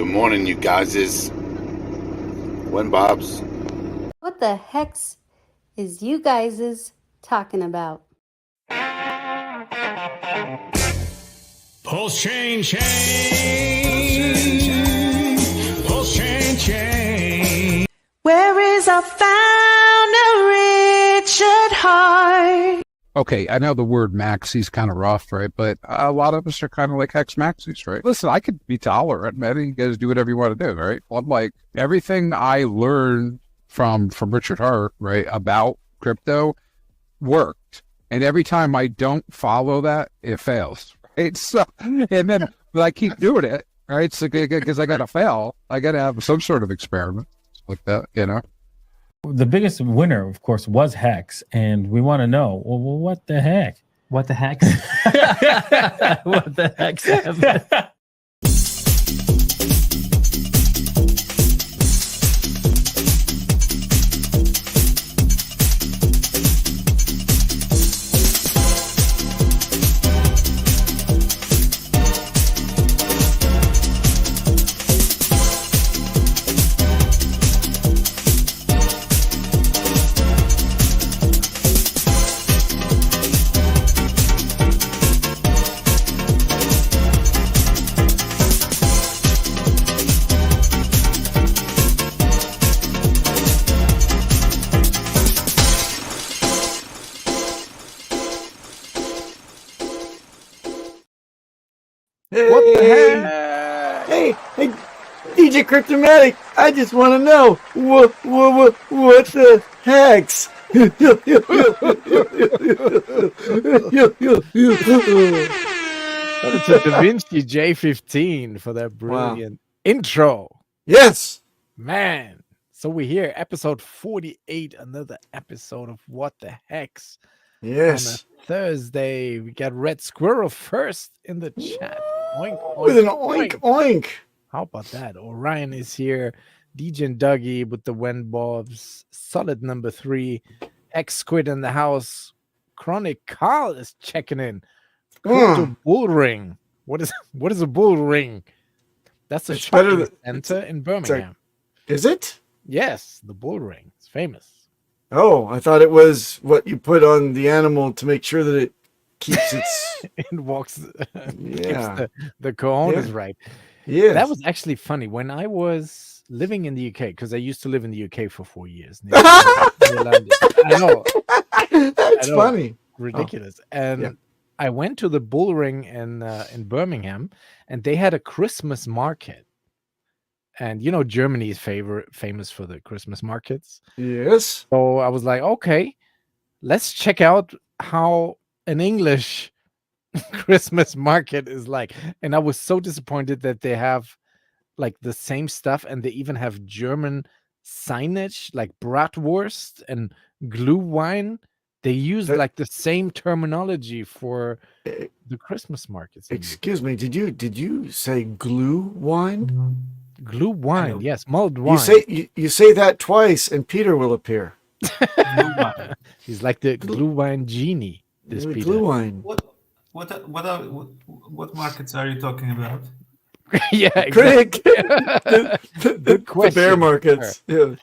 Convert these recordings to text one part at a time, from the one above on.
Good morning, you guys. When Bob's. What the hex is you guys talking about? Pulsechain chain. Where is our founder, Richard Hart? Okay, I know the word maxi's kind of rough, right? But a lot of us are kind of like hex maxis, right? Listen, I could be tolerant, man. You guys do whatever you want to do, right? I'm like, everything I learned from Richard Hart, right, about crypto worked. And every time I don't follow that, it fails, right? So, and then but I keep doing it, right? So, because I got to fail, I got to have some sort of experiment like that, you know? The biggest winner, of course, was Hex, and we want to know, well, what the heck? What the heck? What the heck's happening? What the heck? Hey, DJ Cryptomatic, I just want to know what's the hex? That's a DaVinci J15 for that brilliant intro. Yes, man. So we're here, episode 48, another episode of What the Hex. Yes. On a Thursday, we got Red Squirrel first in the chat. Oink, oink, with an oink, oink. How about that? Orion is here. DJ and Dougie with the Wenbobs. Solid number 3. X Squid in the house. Chronic Carl is checking in. Bull ring. What is a bull ring? That's a shopping center in Birmingham. Is it? Yes, the bull ring. It's famous. Oh, I thought it was what you put on the animal to make sure that it keeps its it walks yeah the cojones right. Yeah, that was actually funny when I was living in the UK, because I used to live in the UK for 4 years. I know that's funny, ridiculous. And I went to the bull ring in Birmingham, and they had a Christmas market. And you know, Germany is famous for the Christmas markets. Yes. So I was like, okay, let's check out how an English Christmas market is like. And I was so disappointed that they have like the same stuff, and they even have German signage like bratwurst and Glühwein. They use like the same terminology for the Christmas markets. Excuse me, did you say glue wine? Glue wine, yes, mulled wine. You say that twice, and Peter will appear. He's like the glue wine genie. This Peter. Glue wine. What markets are you talking about? Yeah, exactly. The bear markets. Yeah.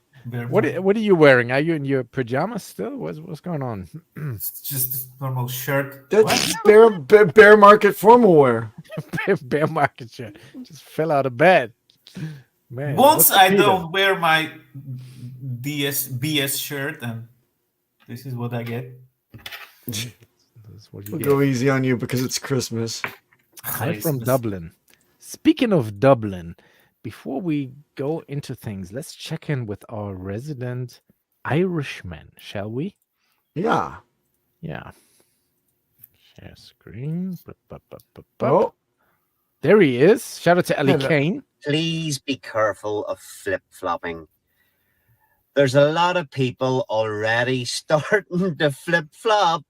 What are you wearing? Are you in your pajamas still? What's going on? It's just a normal shirt. That's bear market formal wear. Bear market shirt. Just fell out of bed. Man, once I don't wear my BS shirt, and this is what I get. We'll go easy on you because it's Christmas. I'm from Dublin. Speaking of Dublin, before we go into things, let's check in with our resident Irishman, shall we? Yeah. Yeah. Share screen. Oh. There he is. Shout out to Ellie Kane. Please be careful of flip-flopping. There's a lot of people already starting to flip-flop,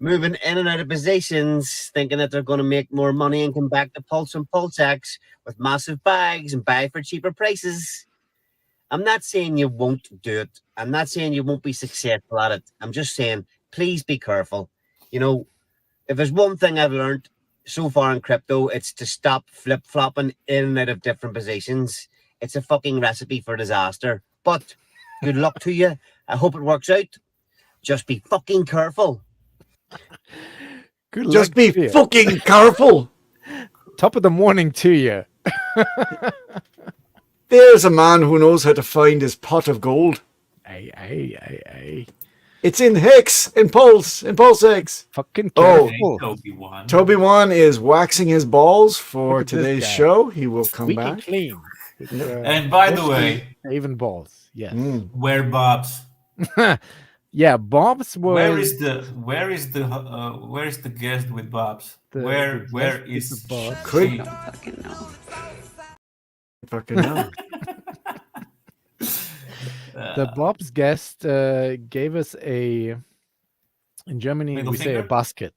moving in and out of positions, thinking that they're going to make more money and come back to Pulse and Pulsex with massive bags and buy for cheaper prices. I'm not saying you won't do it. I'm not saying you won't be successful at it. I'm just saying, please be careful. You know, if there's one thing I've learned so far in crypto, it's to stop flip-flopping in and out of different positions. It's a fucking recipe for disaster. But good luck to you. I hope it works out. Just be fucking careful. Good Just luck be to you. fucking careful. Top of the morning to you. There's a man who knows how to find his pot of gold. Hey. It's in Hex, in Pulsechain. Fucking Oh. careful. Toby-Wan. Toby-Wan is waxing his balls for Look at this today's guy. show. He will come Squeaky back. clean. And by the way, Even balls. Yes. where Bob's? Yeah, Bob's was. Where is the guest with Bob's? Where guest where with is the Bob's? Could- she? Fucking hell. The Bob's guest gave us in Germany, Middle we say a finger? basket.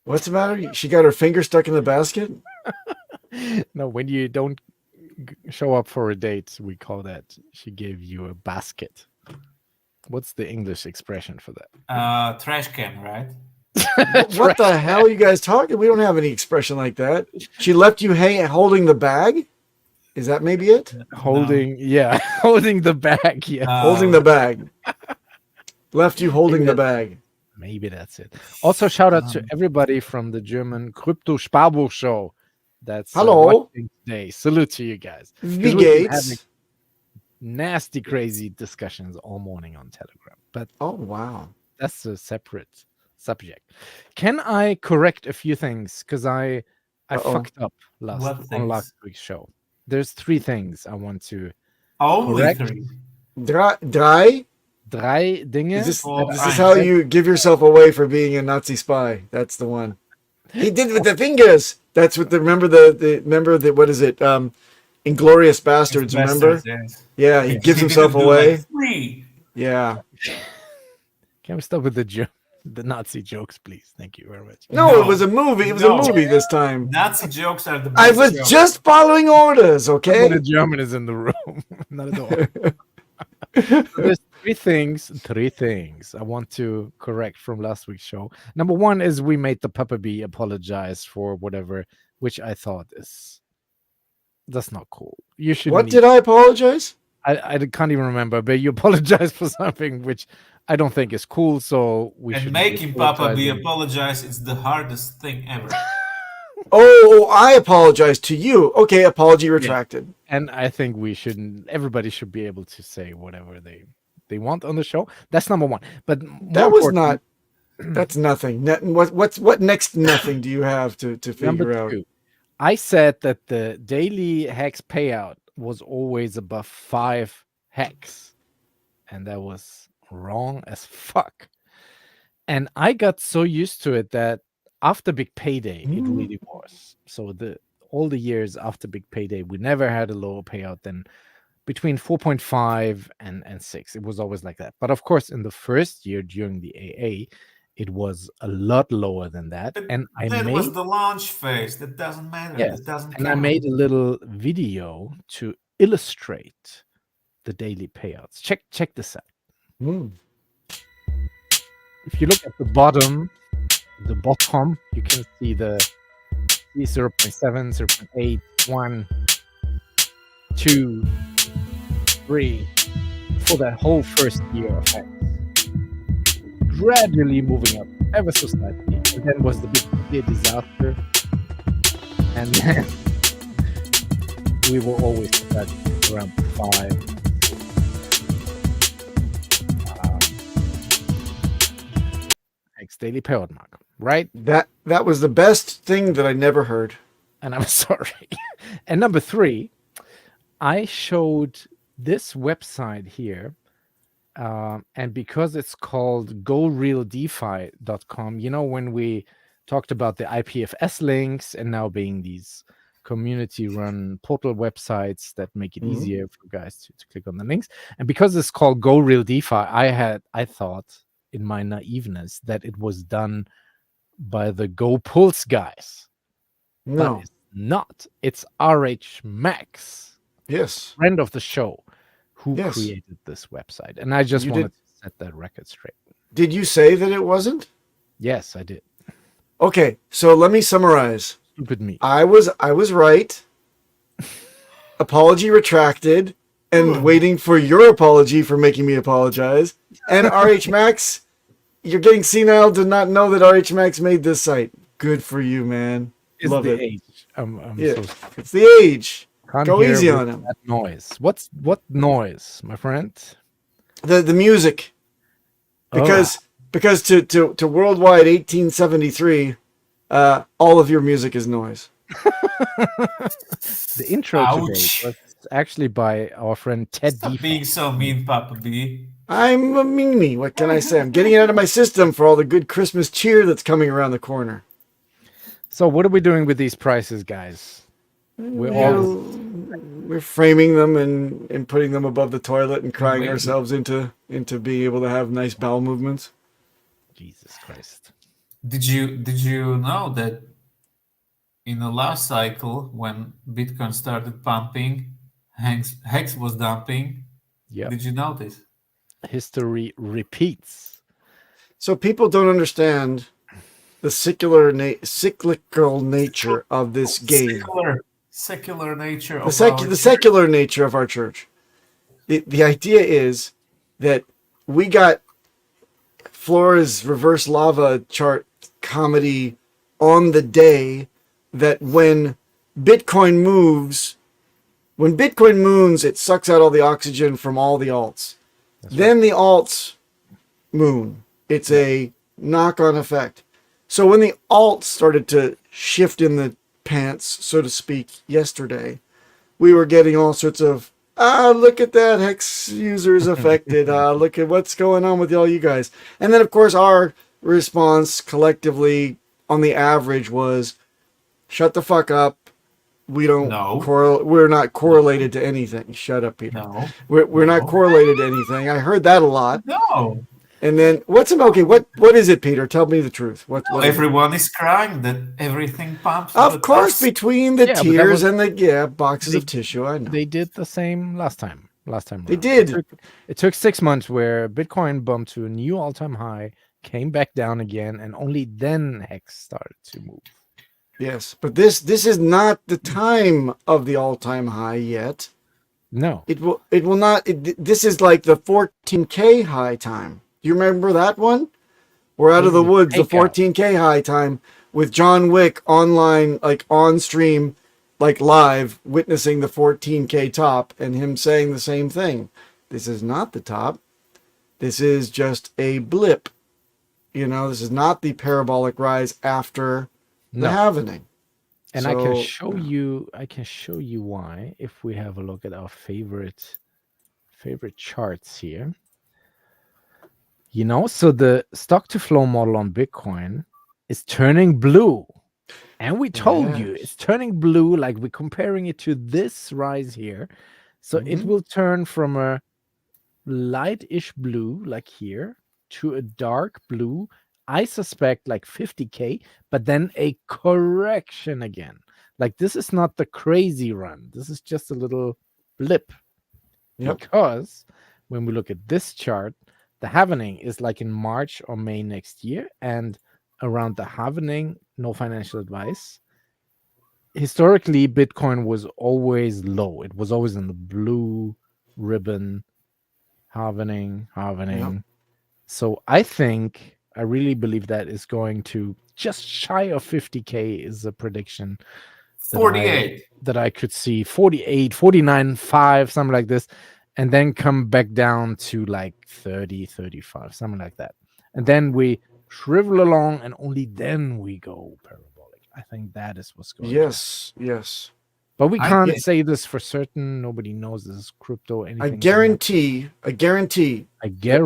What's the matter? She got her finger stuck in the basket? No, when you don't show up for a date, we call that she gave you a basket. What's the English expression for that? Trash can, right? What the hell are you guys talking? We don't have any expression like that. She left you holding the bag? Is that maybe it? Holding the bag. Yeah, Holding the bag. Left you holding the bag. maybe that's it. Also, shout out to everybody from the German Crypto Sparbuch show. That's Hello. watching today. Salute to you guys. 'Cause Wie we've been geht's? having nasty, crazy discussions all morning on Telegram, but Oh, wow. that's a separate subject. Can I correct a few things? Because I Uh-oh. fucked up What on things? last week's show. There's 3 things I want to. Only Correct. 3. Drei? Drei Dinge. Is this, Oh, this fine. is how you give yourself away for being a Nazi spy. That's the one. He did with the fingers. That's what remember the what is it? Inglorious Bastards, remember? Yes. Yeah, he gives He himself didn't do, away. like, 3. Yeah. Can we stop with the Nazi jokes, please? Thank you very much. No, No. it was a movie. It was No. a movie this time. Nazi jokes are the best. I was jokes. just following orders, okay? The German is in the room. Not at all. So there's 3 things I want to correct from last week's show. Number 1 is we made the Papa Bee apologize for whatever, which I thought that's not cool. You should. What did I apologize? I can't even remember, but you apologized for something which I don't think is cool. So we And should making Papa be apologize, it's the hardest thing ever. Oh, I apologize to you. Okay, apology retracted. And I think we shouldn't. Everybody should be able to say whatever they want on the show. That's number 1. But That was not. That's nothing. What next nothing do you have to figure number out? 2. I said that the daily hex payout was always above 5 hex, and that was wrong as fuck. And I got so used to it that after Big Payday, it really was. So all the years after Big Payday, we never had a lower payout than between 4.5 and 6. It was always like that. But of course, in the first year during the AA, it was a lot lower than that. And That was the launch phase. That doesn't matter. Yes, That doesn't and I count. made a little video to illustrate the daily payouts. Check this out. Hmm. If you look at the bottom, you can see the 0.7, 0.8, 1, 2, 3 for that whole first year of Hex. Gradually moving up ever so slightly. And then was the big disaster. And then we were always at around 5. Hex daily payout mark, right? That was the best thing that I never heard. And I'm sorry. And number 3, I showed this website here. And because it's called GoRealDeFi.com, you know, when we talked about the IPFS links and now being these community-run portal websites that make it easier for guys to click on the links. And because it's called GoRealDeFi, I thought in my naiveness that it was done by the Go Pulse guys. No. But it's not. It's RH Max, Yes. friend of the show, who Yes. created this website. And I just You wanted did- to set that record straight. Did you say that it wasn't? Yes, I did. Okay, so let me summarize. Stupid me. I was right. Apology retracted, and waiting for your apology for making me apologize. And RH Max, you're getting senile to not know that RH Max made this site. Good for you, man. It's Love the it. age. I'm Yeah, so it's the age. can't Go hear easy with on him. that noise. What noise, my friend? The music, because to worldwide 1873, all of your music is noise. The intro today Ouch. was actually by our friend Ted Stop Default. being so mean, Papa B. I'm a meanie. What can I say? I'm getting it out of my system for all the good Christmas cheer that's coming around the corner. So what are we doing with these prices, guys? We're framing them and putting them above the toilet and crying Wait. ourselves into being able to have nice bowel movements. Jesus Christ. Did you know that in the last cycle when Bitcoin started pumping, Hex was dumping? Yeah. Did you notice? History repeats. So people don't understand the cyclical nature of this game. Secular nature of The secular nature of our church. The idea is that we got Flora's reverse lava chart comedy on the day that when Bitcoin moves, it sucks out all the oxygen from all the alts. Then the alts moon. It's a knock-on effect. So when the alts started to shift in the pants, so to speak, yesterday, we were getting all sorts of, look at that, Hex users affected. Look at what's going on with all you guys. And then, of course, our response collectively on the average was, shut the fuck up. We don't we're not correlated to anything. Shut up, Peter. No. We're not correlated to anything. I heard that a lot. No. And then what is it, Peter? Tell me the truth. What is it? Everyone is crying that everything pumps. Of but course, us- between the Yeah, but that tears was- and the boxes of tissue, I know. They did the same last time. They around. did. It took 6 months where Bitcoin bumped to a new all-time high, came back down again, and only then Hex started to move. Yes, but this is not the time of the all-time high yet. No. It will not. This is like the 14K high time. Do you remember that one? We're out of the woods. The 14K high time with John Wick online, like on stream, like live, witnessing the 14K top, and him saying the same thing. This is not the top. This is just a blip. This is not the parabolic rise after the halvening. And I can show you why if we have a look at our favorite charts here. So the stock to flow model on Bitcoin is turning blue. And we told you it's turning blue, like we're comparing it to this rise here. So it will turn from a lightish blue, like here, to a dark blue. I suspect like 50K, but then a correction again. Like this is not the crazy run. This is just a little blip. Yep. Because when we look at this chart, the halvening is like in March or May next year. And around the halvening, no financial advice. Historically, Bitcoin was always low. It was always in the blue ribbon, halvening. Yep. So I really believe that is going to just shy of 50K is a prediction. 48. That I could see 48, 49, 5, something like this, and then come back down to like 30, 35, something like that. And then we shrivel along and only then we go parabolic. I think that is what's going on. Yes. But we can't say this for certain. Nobody knows this is crypto. Anything. I guarantee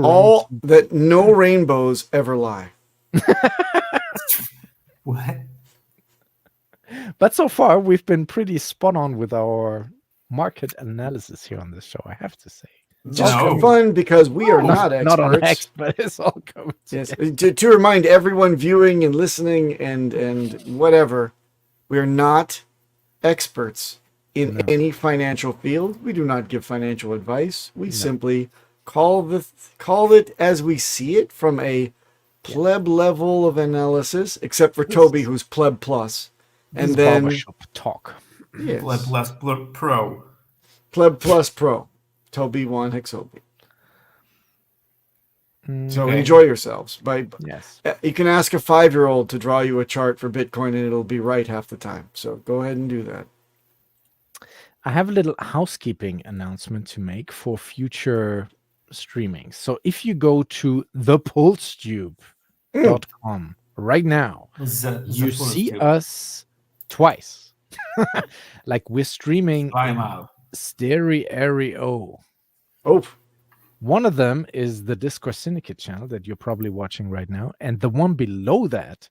all that no rainbows ever lie. What? But so far, we've been pretty spot on with our market analysis here on this show, I have to say. Just for fun, because we are not experts. Not on Hex, but it's all coming. Yes. To remind everyone viewing and listening and whatever, we are not experts in any financial field. We do not give financial advice. We simply call it as we see it from a pleb level of analysis, except for Toby, who's pleb plus. This And is then barbershop talk. yes, Plus Pro. pleb plus pro. Toby 1 Hexobi. So Okay. enjoy yourselves. Yes. You can ask a 5-year-old to draw you a chart for Bitcoin and it'll be right half the time. So go ahead and do that. I have a little housekeeping announcement to make for future streaming. So if you go to thepulsetube.com right now, you see us twice. Like we're streaming Time out. stereo. Oh, One of them is the Discord Syndicate channel that you're probably watching right now. And the one below that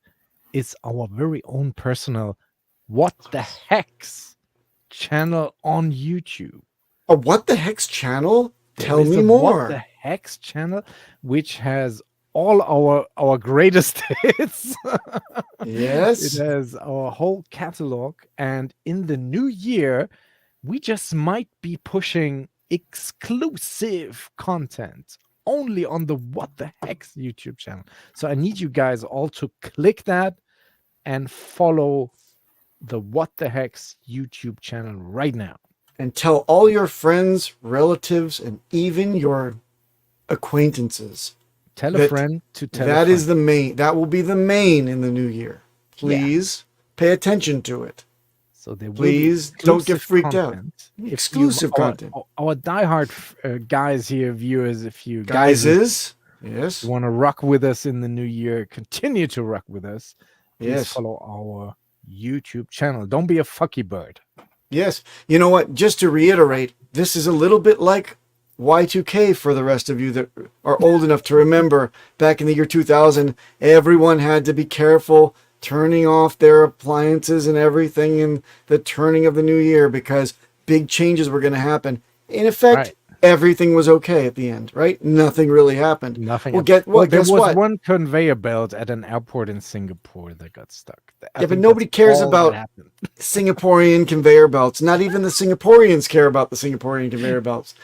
is our very own personal What the Hex channel on YouTube. a What the Hex channel? Tell There is me a more. What the Hex channel, which has all our greatest hits. Yes. It has our whole catalog. And in the new year, we just might be pushing exclusive content only on the What the Hex YouTube channel. So I need you guys all to click that and follow the What the Hex YouTube channel right now. And tell all your friends, relatives, and even your acquaintances. Tell a That- friend to tell That a friend. is the main. That will be the main in the new year. Please pay attention to it. So there will Please be don't get exclusive freaked out. content. If you- Exclusive content. Our diehard guys here, viewers, if you Guys guys is yes. want to rock with us in the new year, continue to rock with us. Please Yes. follow our YouTube channel. Don't be a fucky bird. Yes. You know what? Just to reiterate, this is a little bit like Y2K for the rest of you that are old enough to remember back in the year 2000, everyone had to be careful turning off their appliances and everything in the turning of the new year because big changes were going to happen. In effect, Right. everything was okay at the end, right? Nothing really happened. Nothing. Well, happened. There guess was what? one conveyor belt at an airport in Singapore that got stuck. I Yeah, but think nobody that's cares all about that happened. Singaporean conveyor belts. Not even the Singaporeans care about the Singaporean conveyor belts.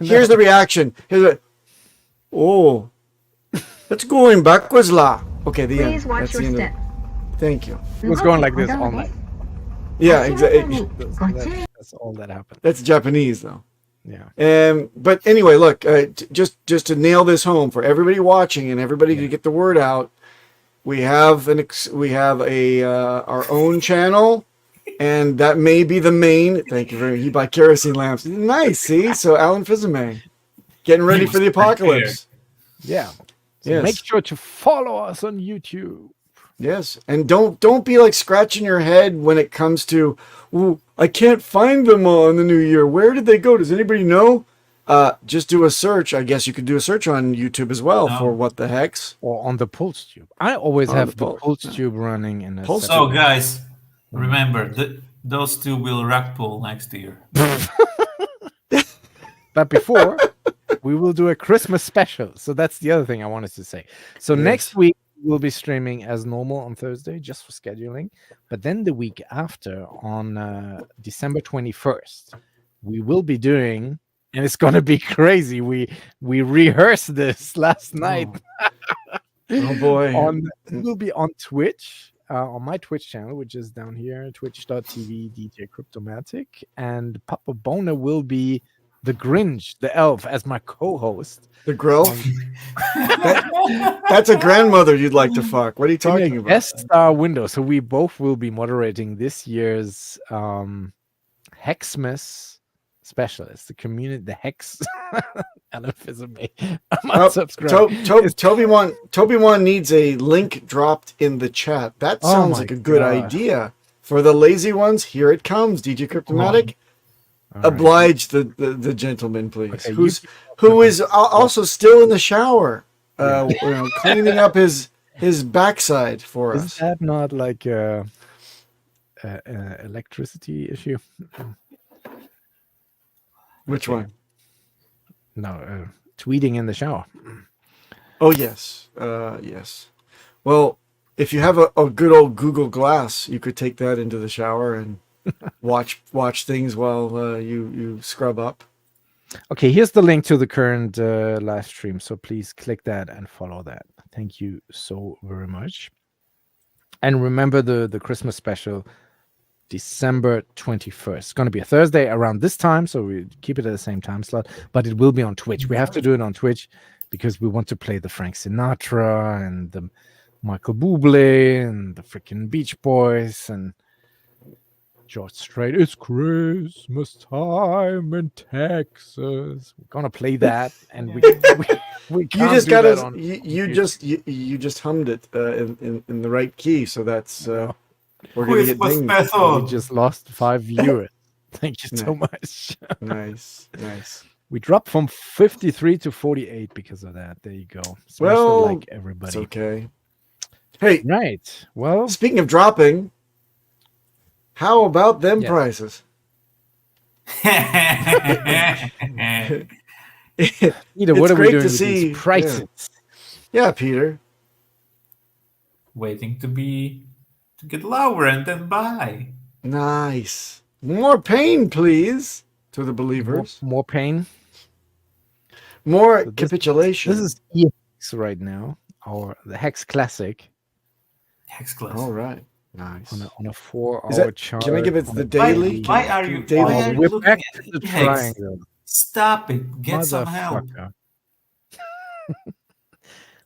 Here's the reaction. Oh, it's going backwards, la. Okay, the end. Please watch That's your the end of- step. Thank you. It was going like this all night. Yeah, exactly. That's all that happened. That's Japanese, though. Yeah. But anyway, look, just to nail this home for everybody watching and everybody to get the word out, we have our own channel, and that may be the main. Thank you very much. You buy kerosene lamps. Nice. See, so Alan Fizame, getting ready for the apocalypse. Yeah. So Yes. make sure to follow us on YouTube. Yes, and don't be like scratching your head when it comes to, ooh, I can't find them all in the new year. Where did they go? Does anybody know? Just do a search. I guess you could do a search on YouTube as well for What the Hex. Or on the Pulse Tube. I always On have the the Pulse Tube running in a Pulse separate- So, guys, remember, those two will rack pull next year. But before, we will do a Christmas special. So that's the other thing I wanted to say. So next week, we'll be streaming as normal on Thursday, just for scheduling. But then the week after, on December 21st, we will be doing, and it's going to be crazy. We rehearsed this last night. Oh boy. We'll be on Twitch, on my Twitch channel, which is down here, twitch.tv DJ Cryptomatic. And Papa Bona will be the Grinch, the elf, as my co-host. The Grove? That's a grandmother you'd like to fuck. What are you talking about? Guest star window. So we both will be moderating this year's Hexmas special. It's the community, the Hex. I'm unsubscribed. Toby One needs a link dropped in the chat. That sounds like a good idea. For the lazy ones, here it comes. DJ Cryptomatic. Oblige the gentleman, please. Okay, who is also still in the shower, cleaning up his backside for us. Is that not like a electricity issue? Which one? No, tweeting in the shower. Oh yes, yes. Well, if you have a good old Google Glass, you could take that into the shower and watch things while you scrub up. Okay, here's the link to the current live stream. So please click that and follow that. Thank you so very much. And remember the Christmas special, December 21st. It's going to be a Thursday around this time, so we keep it at the same time slot, but it will be on Twitch. We have to do it on Twitch because we want to play the Frank Sinatra and the Michael Bublé and the freaking Beach Boys and George Strait. It's Christmas time in Texas. We're gonna play that, and we You can't just do got that to on you YouTube. just hummed it in the right key, so that's we're gonna get Christmas dinged. method. We just lost 5 viewers. Thank you so much. Nice. We dropped from 53 to 48 because of that. There you go. Smash the Well, like, It's everybody. okay. Hey, Right. Well, speaking of dropping, how about them Yes. prices? Peter, what It's are we great doing to with see, these prices? Yeah, Peter. Waiting to get lower and then buy. Nice. More pain, please, to the More, believers. more pain. More So this- capitulation. This is EX right now, the Hex Classic Hex class. all right. Nice. on a 4-hour Is that- chart. Can I give it on the a daily? Why are you? Daily. Why are you We're looking back at to the Hex? triangle. Stop it. Get some help. Motherfucker. Can I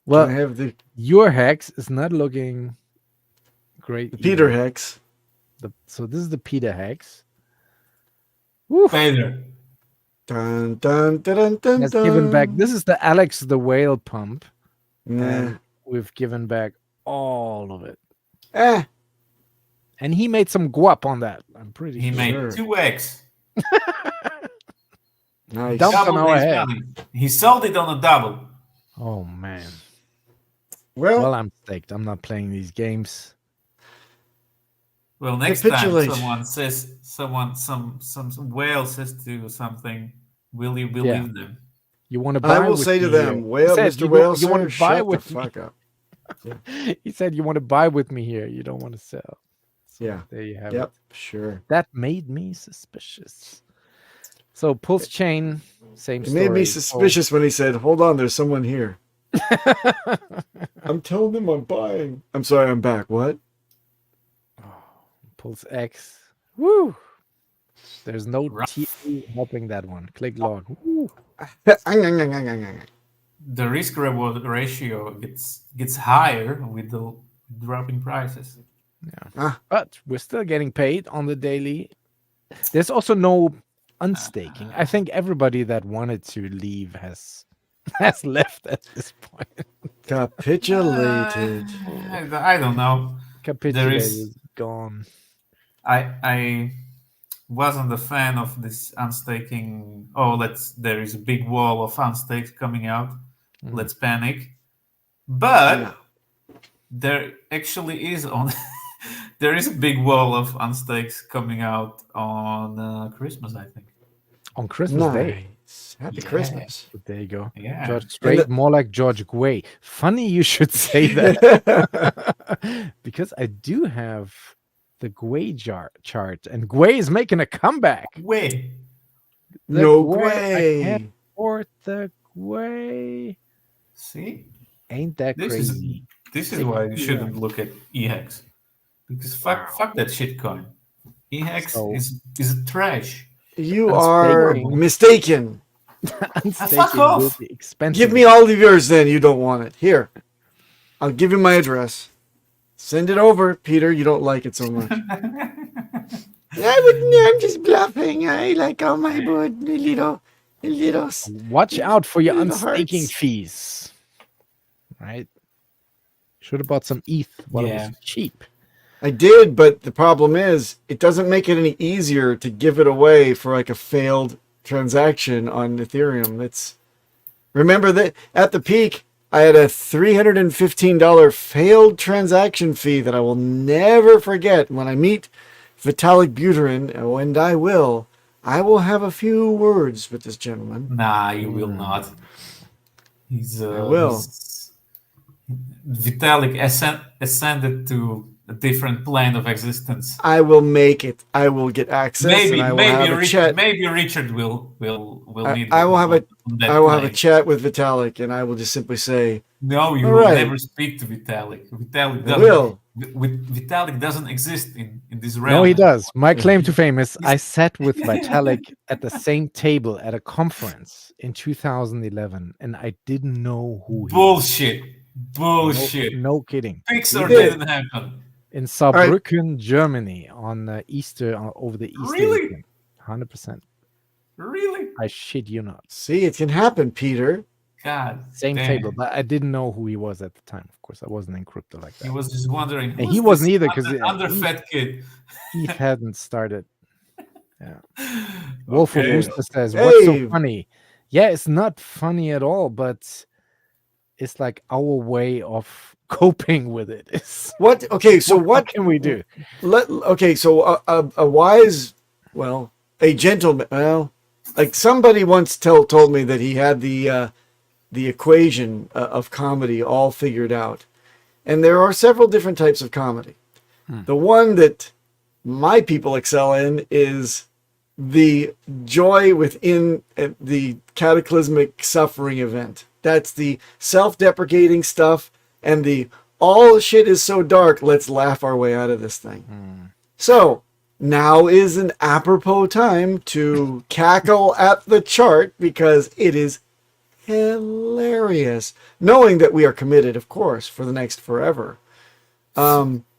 Well, have the your Hex is not looking great. Peter either. Hex? So this is the Peter Hex. Fader. Dun dun dun dun dun. Has given back. This is the Alex the Whale pump, Nah. and we've given back all of it. Eh. And he made some guap on that. I'm pretty He sure. made Sure. 2x. Nice. Dump- on Doubled our his head. money. He sold it on a double. Oh man. Well, Well, I'm staked. I'm not playing these games. Well, next time Capitulate. someone says some whale says to you something, will you believe them? You want to buy? I will with say to me them, here? Whale, He said, Mr. you Whale, want, you want sir, to buy shut the with me. fuck up. He said you want to buy with me here. You don't want to sell. So Yeah. there you have Yep, it. sure. That made me suspicious. So Pulsechain, same It story. made me suspicious when he said, "Hold on, there's someone here." I'm telling them I'm buying. I'm sorry, I'm back. What? Pulse X. Woo! There's no Rough. T helping that one. Click log. Woo. The risk reward ratio gets higher with the dropping prices. But we're still getting paid on the daily. There's also no unstaking. I think everybody that wanted to leave has left at this point. Capitulated. I don't know. Capitulated, gone. I wasn't a fan of this unstaking. There is a big wall of unstakes coming out. Let's panic. But Yeah. there actually is there is a big wall of unstakes coming out on Christmas, I think. On Christmas Day. Nice. Happy Yeah. Christmas. But there you go. Yeah. George Strait, more like George Guay. Funny you should say that. Because I do have the Guay chart, and Guay is making a comeback. Wait. The No Guay, I way. can't support the Guay. See? Ain't that This crazy? This is why you shouldn't look at EHEX. Because fuck that shitcoin. EHEX So- is trash. You are Unstaking. mistaken. Unstaking off. will be expensive. Give me all of yours then. You don't want it. Here. I'll give you my address. Send it over, Peter. You don't like it so much. I wouldn't. I'm just bluffing. I like all my wood, little. Watch out for your Little unstaking hearts. fees. Right? Should have bought some ETH while it Yeah. was cheap. I did, but the problem is, it doesn't make it any easier to give it away for like a failed transaction on Ethereum. Remember that at the peak, I had a $315 failed transaction fee that I will never forget. When I meet Vitalik Buterin, and I will have a few words with this gentleman. Nah, you will not. He's I will. Vitalik ascended to a different plane of existence. I will make it. I will get access, and I will have a chat. Maybe Richard will need. I will have a. that I will have a plane. chat with Vitalik, and I will just simply say, No, you All will right. never speak to Vitalik. Vitalik I doesn't. will. Vitalik doesn't exist in this realm. No, he does. My claim to fame is I sat with Vitalik at the same table at a conference in 2011, and I didn't know who he was. Bullshit. No kidding. Pixar You did. didn't happen. In Saarbrücken, Germany, on Easter, over the Easter Really? weekend. 100%. Really? I shit you not. See, it can happen, Peter. God. Same damn. table, but I didn't know who he was at the time. Of course, I wasn't in crypto like He that. was just wondering. And who's he wasn't this either, 'cause underfed kid. He hadn't started. Yeah. Wolf of Okay. Rooster says, "What's Hey. so funny?" Yeah, it's not funny at all, but it's like our way of coping with it. It's, What? Okay, so what can we do? Okay, so a wise, well, a gentleman. Well, like somebody once told me that he had the equation of comedy all figured out, and there are several different types of comedy. The one that my people excel in is the joy within the cataclysmic suffering event. That's the self-deprecating stuff and the all shit is so dark, let's laugh our way out of this thing. So now is an apropos time to cackle at the chart because it is hilarious. Knowing that we are committed, of course, for the next forever.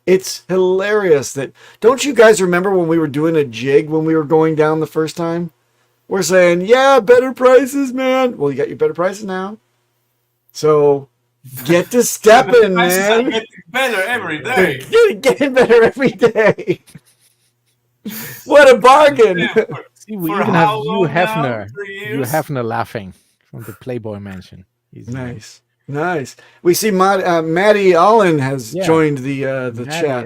It's hilarious that, don't you guys remember when we were doing a jig when we were going down the first time? We're saying, yeah, better prices, man. Well, you got your better prices now. So get to stepping, Prices are man. getting better every day. Getting better every day. What a bargain. See, we For even how have long Hugh now? Hefner. 3 Hugh years? Hefner laughing from the Playboy Mansion. He's Nice. Nice. We see Maddie Allen has Yeah. joined the Maddie chat.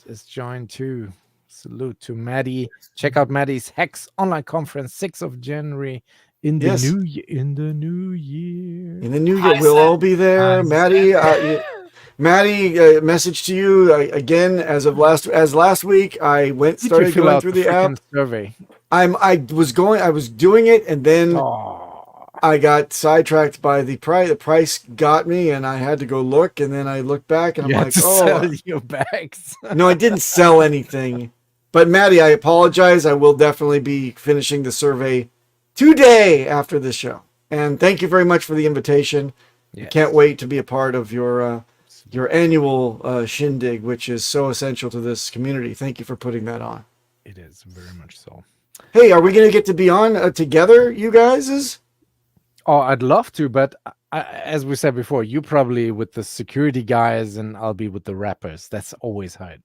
is joined too. Salute to Maddie. Check out Maddie's Hex online conference, 6th of January in the Yes. new year. In the new year. In the new Hi, year, we'll Sam. all be there. Hi, Maddie, Maddie, message to you again as last week. I started fill going out through the app. frickin' survey. I was doing it, and then Oh, I got sidetracked by the price. The price got me, and I had to go look. And then I looked back, and I'm you had like, to oh, sell your bags. no, I didn't sell anything. But Maddie, I apologize. I will definitely be finishing the survey today after this show. And thank you very much for the invitation. I can't wait to be a part of your annual shindig, which is so essential to this community. Thank you for putting that on. It is very much so. Hey, are we going to get to be on together, you guys? Oh, I'd love to, but as we said before, you probably with the security guys, and I'll be with the rappers. That's always how it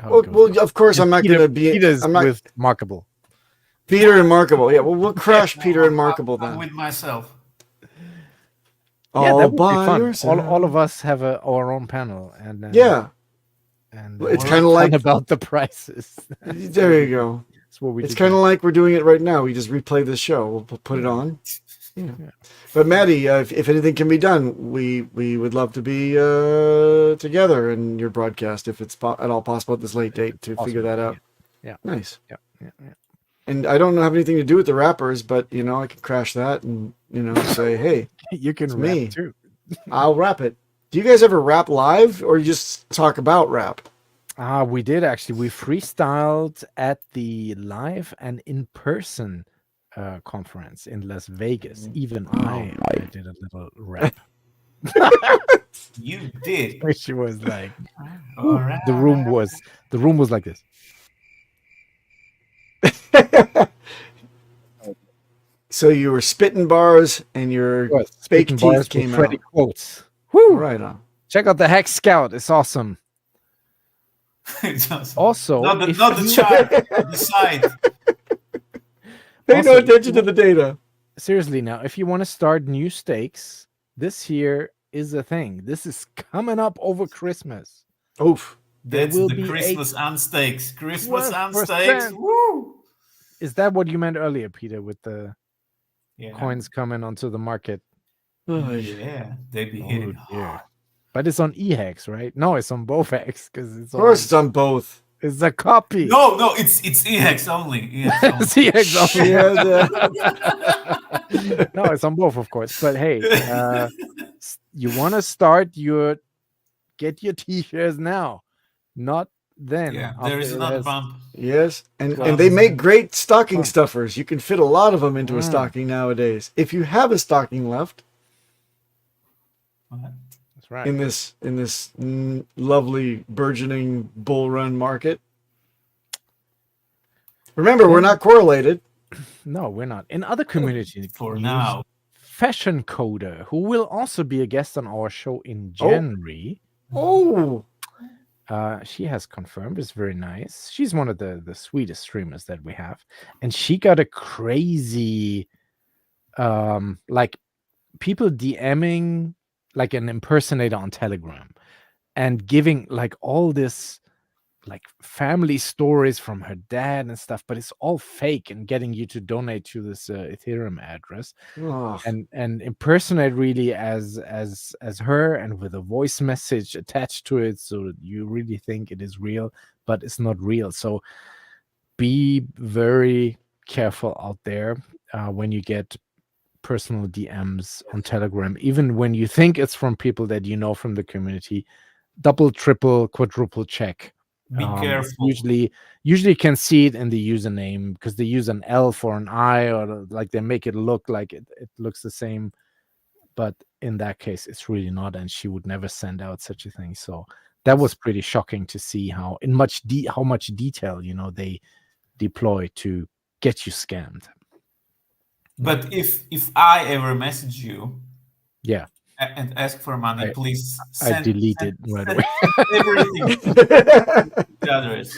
goes. Well, of course, I'm not going to be. Peter's I'm not with Markable. Peter and Markable. Yeah, well, we'll crash Peter and Markable I'm then. with myself. Yeah, All that would be by fun. yourself. All of us have our own panel, and Yeah, and it's we're kind of fun like. about the prices. There you go. That's what we. It's do. kind of like we're doing it right now. We just replay this show. We'll put it on. Yeah. But Maddie, if anything can be done, we would love to be together in your broadcast if it's at all possible at this late date to Awesome. figure that out. Yeah. Nice. Yeah. And I don't have anything to do with the rappers, but I can crash that and say, hey, You can It's rap me. too. I'll rap it. Do you guys ever rap live or you just talk about rap? We did actually. We freestyled at the live and in person conference in Las Vegas. Even I did a little rap. You did. Which was like All right. the room was like this. So you were spitting bars and your fake Spitting teeth bars with came Freddy out. quotes. Woo! Right on. Check out the Hex Scout. It's awesome. It's awesome. Also, Not the if not the you- chart, the side. Pay no Also, attention to the data. seriously now, if you want to start new stakes, this here is a thing. This is coming up over Christmas. Oof. There That's will the be Christmas and stakes. Christmas and 12%. stakes. Woo! Is that what you meant earlier, Peter, with the Yeah. coins coming onto the market? Oh, Yeah, they be hitting Oh, dear. hard. But it's on eHex, right? No, it's on both Hex because it's Of course, it's on both. It's a copy. No, it's EHEX only. It's eHex only. Yeah, No, it's on both, of course. But hey, you want to get your T-shirts now, not then. Yeah, there is another bump. yes, and they make great stocking stuffers. You can fit a lot of them into a stocking nowadays. If you have a stocking left, That's right. in this lovely burgeoning bull run market. Remember, we're not correlated. No, we're not. In other communities, For now. Fashion Coder, who will also be a guest on our show in January. Oh, She has confirmed. It's very nice. She's one of the sweetest streamers that we have, and she got a crazy, like people DMing like an impersonator on Telegram, and giving like all this like family stories from her dad and stuff, but it's all fake, and getting you to donate to this Ethereum address and impersonate really as her, and with a voice message attached to it, so that you really think it is real, but it's not real. So be very careful out there when you get personal DMs on Telegram, even when you think it's from people that you know from the community. Double, triple, quadruple check. Be careful. Usually can see it in the username, because they use an L for an I, or like they make it look like it looks the same, but in that case it's really not, and she would never send out such a thing. So that was pretty shocking to see how much detail they deploy to get you scammed. But if I ever message you, yeah, and ask for money, please I delete it right away. Everything. The address.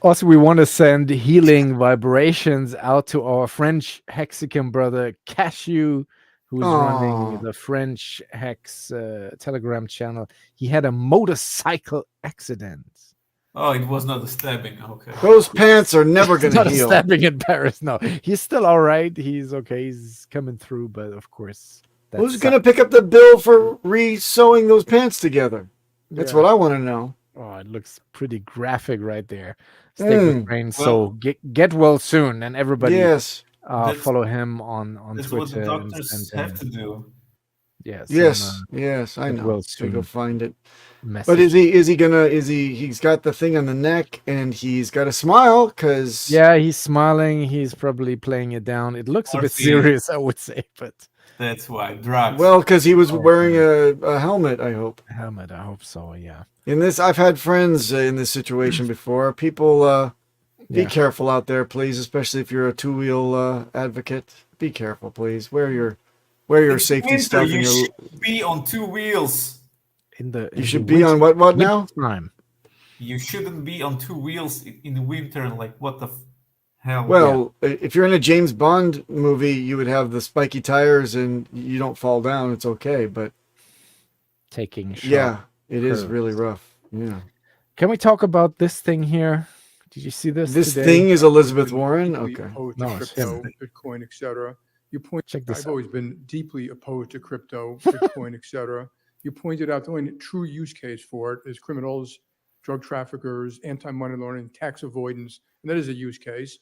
Also, we want to send healing vibrations out to our French Hexican brother Cashew, who's running the French Hex Telegram channel. He had a motorcycle accident. Oh, it was not a stabbing. Okay. Those pants are never going to heal. Not a stabbing in Paris. No, he's still all right. He's okay. He's coming through, but of course. Who's going to pick up the bill for re-sewing those pants together? That's what I want to know. Oh, it looks pretty graphic right there. Stay with brain. So get well soon, and everybody follow him on that's Twitter. That's what the doctors have to do. Yes. Yes, I know. Well soon. Go find it. Message. But he's got the thing on the neck, and he's got a smile, because he's smiling. He's probably playing it down. It looks a bit serious, I would say, but that's why drugs. Well, because he was wearing a helmet, I hope. A helmet, I hope so, yeah. In this, I've had friends in this situation before. People, be careful out there, please, especially if you're a two-wheel advocate. Be careful, please. Wear your safety stuff. You should be on two wheels. You should be on what now? Time. You shouldn't be on two wheels in the winter. Like, what the hell? Well, if you're in a James Bond movie, you would have the spiky tires and you don't fall down. It's okay, but taking it is really rough. Yeah. Can we talk about this thing here? Did you see this? This today? thing is Elizabeth Warren. Okay. No, it's him. Bitcoin, etc. I've always been deeply opposed to crypto, Bitcoin, etc. You pointed out the only true use case for it is criminals, drug traffickers, anti-money laundering, tax avoidance, and that is a use case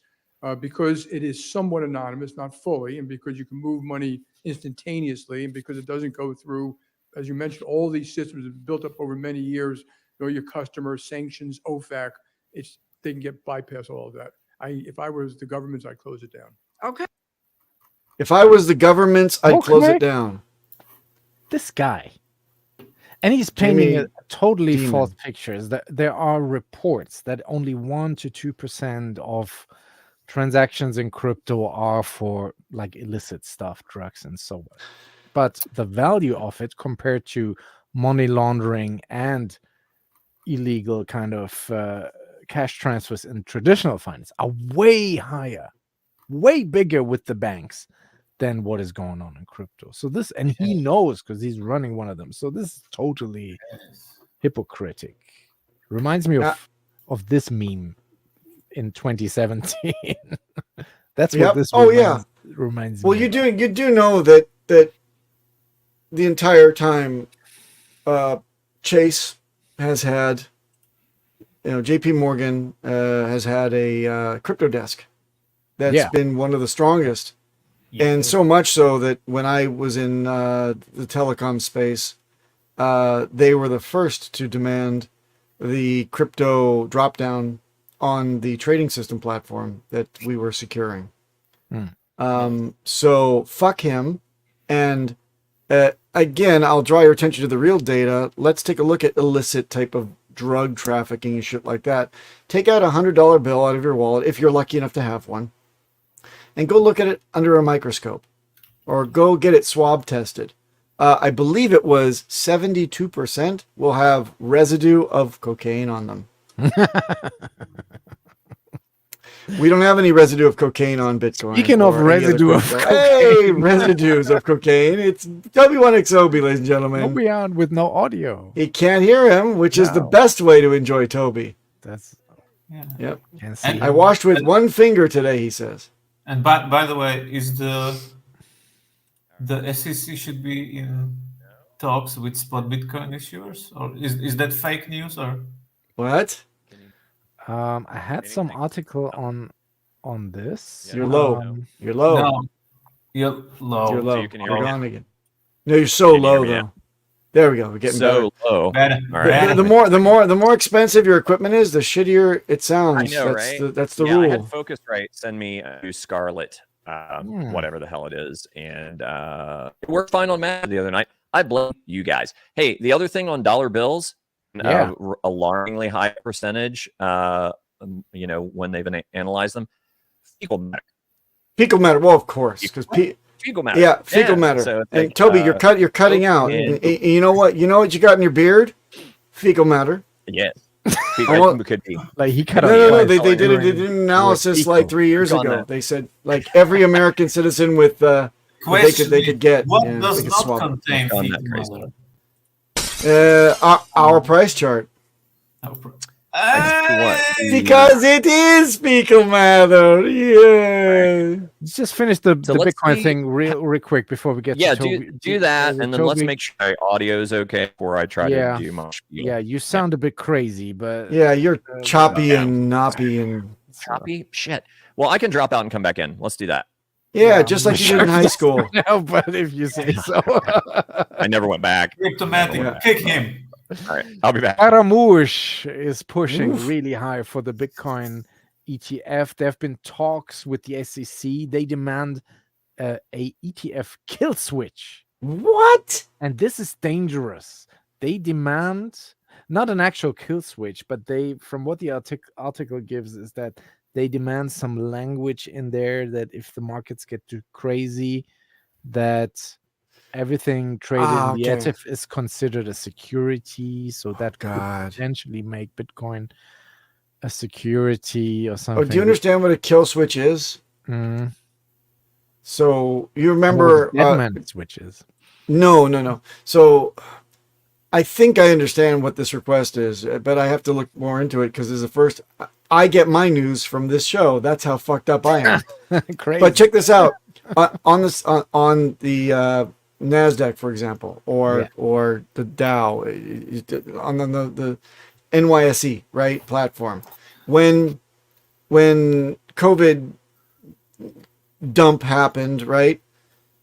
because it is somewhat anonymous, not fully, and because you can move money instantaneously, and because it doesn't go through, as you mentioned, all these systems have built up over many years. Know your customers, sanctions, OFAC. They can get bypass all of that. If I was the governments, I'd close it down. Okay. If I was the governments, I'd close it down. This guy. And he's painting a totally false picture. There are reports that only 1% to 2% of transactions in crypto are for like illicit stuff, drugs and so on. But the value of it compared to money laundering and illegal kind of cash transfers in traditional finance are way higher, way bigger with the banks than what is going on in crypto. So this, and he knows because he's running one of them. So this is totally hypocritic. Reminds me of this meme in 2017. That's what this reminds me. Well, you do know that the entire time Chase has had, JP Morgan has had a crypto desk that's been one of the strongest. And so much so that when I was in the telecom space, they were the first to demand the crypto drop down on the trading system platform that we were securing. So fuck him. And again, I'll draw your attention to the real data. Let's take a look at illicit type of drug trafficking and shit like that. Take out $100 bill out of your wallet if you're lucky enough to have one, and go look at it under a microscope, or go get it swab tested. I believe it was 72% will have residue of cocaine on them. We don't have any residue of cocaine on Bitcoin. Speaking of residue of cocaine. Hey, residues of cocaine. It's Toby1XOB, ladies and gentlemen. Toby on with no audio. He can't hear him, which is the best way to enjoy Toby. That's Yep. Can't see. I washed with one finger today, he says. And by the way, is the SEC should be in talks with spot Bitcoin issuers, or is that fake news, or what? I had some article on this. You're low. You're low. No, you're low. You're low. So you can hear You're me? gone again. No, you're so Can you hear low me though. now? There we go. We're getting So low. Better. All right. The more expensive your equipment is, the shittier it sounds. I know, that's right? that's the yeah, I rule. had Focusrite send me a Scarlet, whatever the hell it is, and it worked fine on Mac the other night. I blame you guys. Hey, the other thing on dollar bills, alarmingly high percentage. When they've analyzed them, fecal matter. Fecal matter. Well, of course, because Fecal matter. yeah, fecal matter. So it's and like, Toby, you're cutting out. And you know what? You know what you got in your beard? Fecal matter. Yes. Well, Could be. Like he cut No. They did an analysis like 3 years Gone ago. that. They said like every American citizen with they could get. What yeah, does they could not swap. contain Gone fecal that crazy. matter? Our price chart. What? Because it is fecal matter. Yeah. Let's just finish the let's Bitcoin see- thing real quick before we get Yeah, to Toby. do that, and then let's Toby. make sure my audio is okay before I try Yeah. to do my spiel. Yeah, you sound a bit crazy, but Yeah, you're choppy and knoppy and Choppy? Shit. Well, I can drop out and come back in. Let's do that. yeah, just like you did in high school. no, but if you say so. I never went back. Cryptomatic, Yeah. kick him. All right, I'll be back. Aramouche is pushing Oof. really high for the Bitcoin ETF. There have been talks with the SEC. They demand a ETF kill switch, What? and this is dangerous. They demand not an actual kill switch, but from what the article gives, is that they demand some language in there that if the markets get too crazy, that everything traded in the okay. ETF is considered a security, so that could God. potentially make Bitcoin a security or something. Oh, do you understand what a kill switch is? Mm. So you remember? Deadman switches. No. So I think I understand what this request is, but I have to look more into it because as the first, I get my news from this show. That's how fucked up I am. Crazy. But check this out on the NASDAQ, for example, or the Dow, on the NYSE, right, platform. When COVID dump happened, right,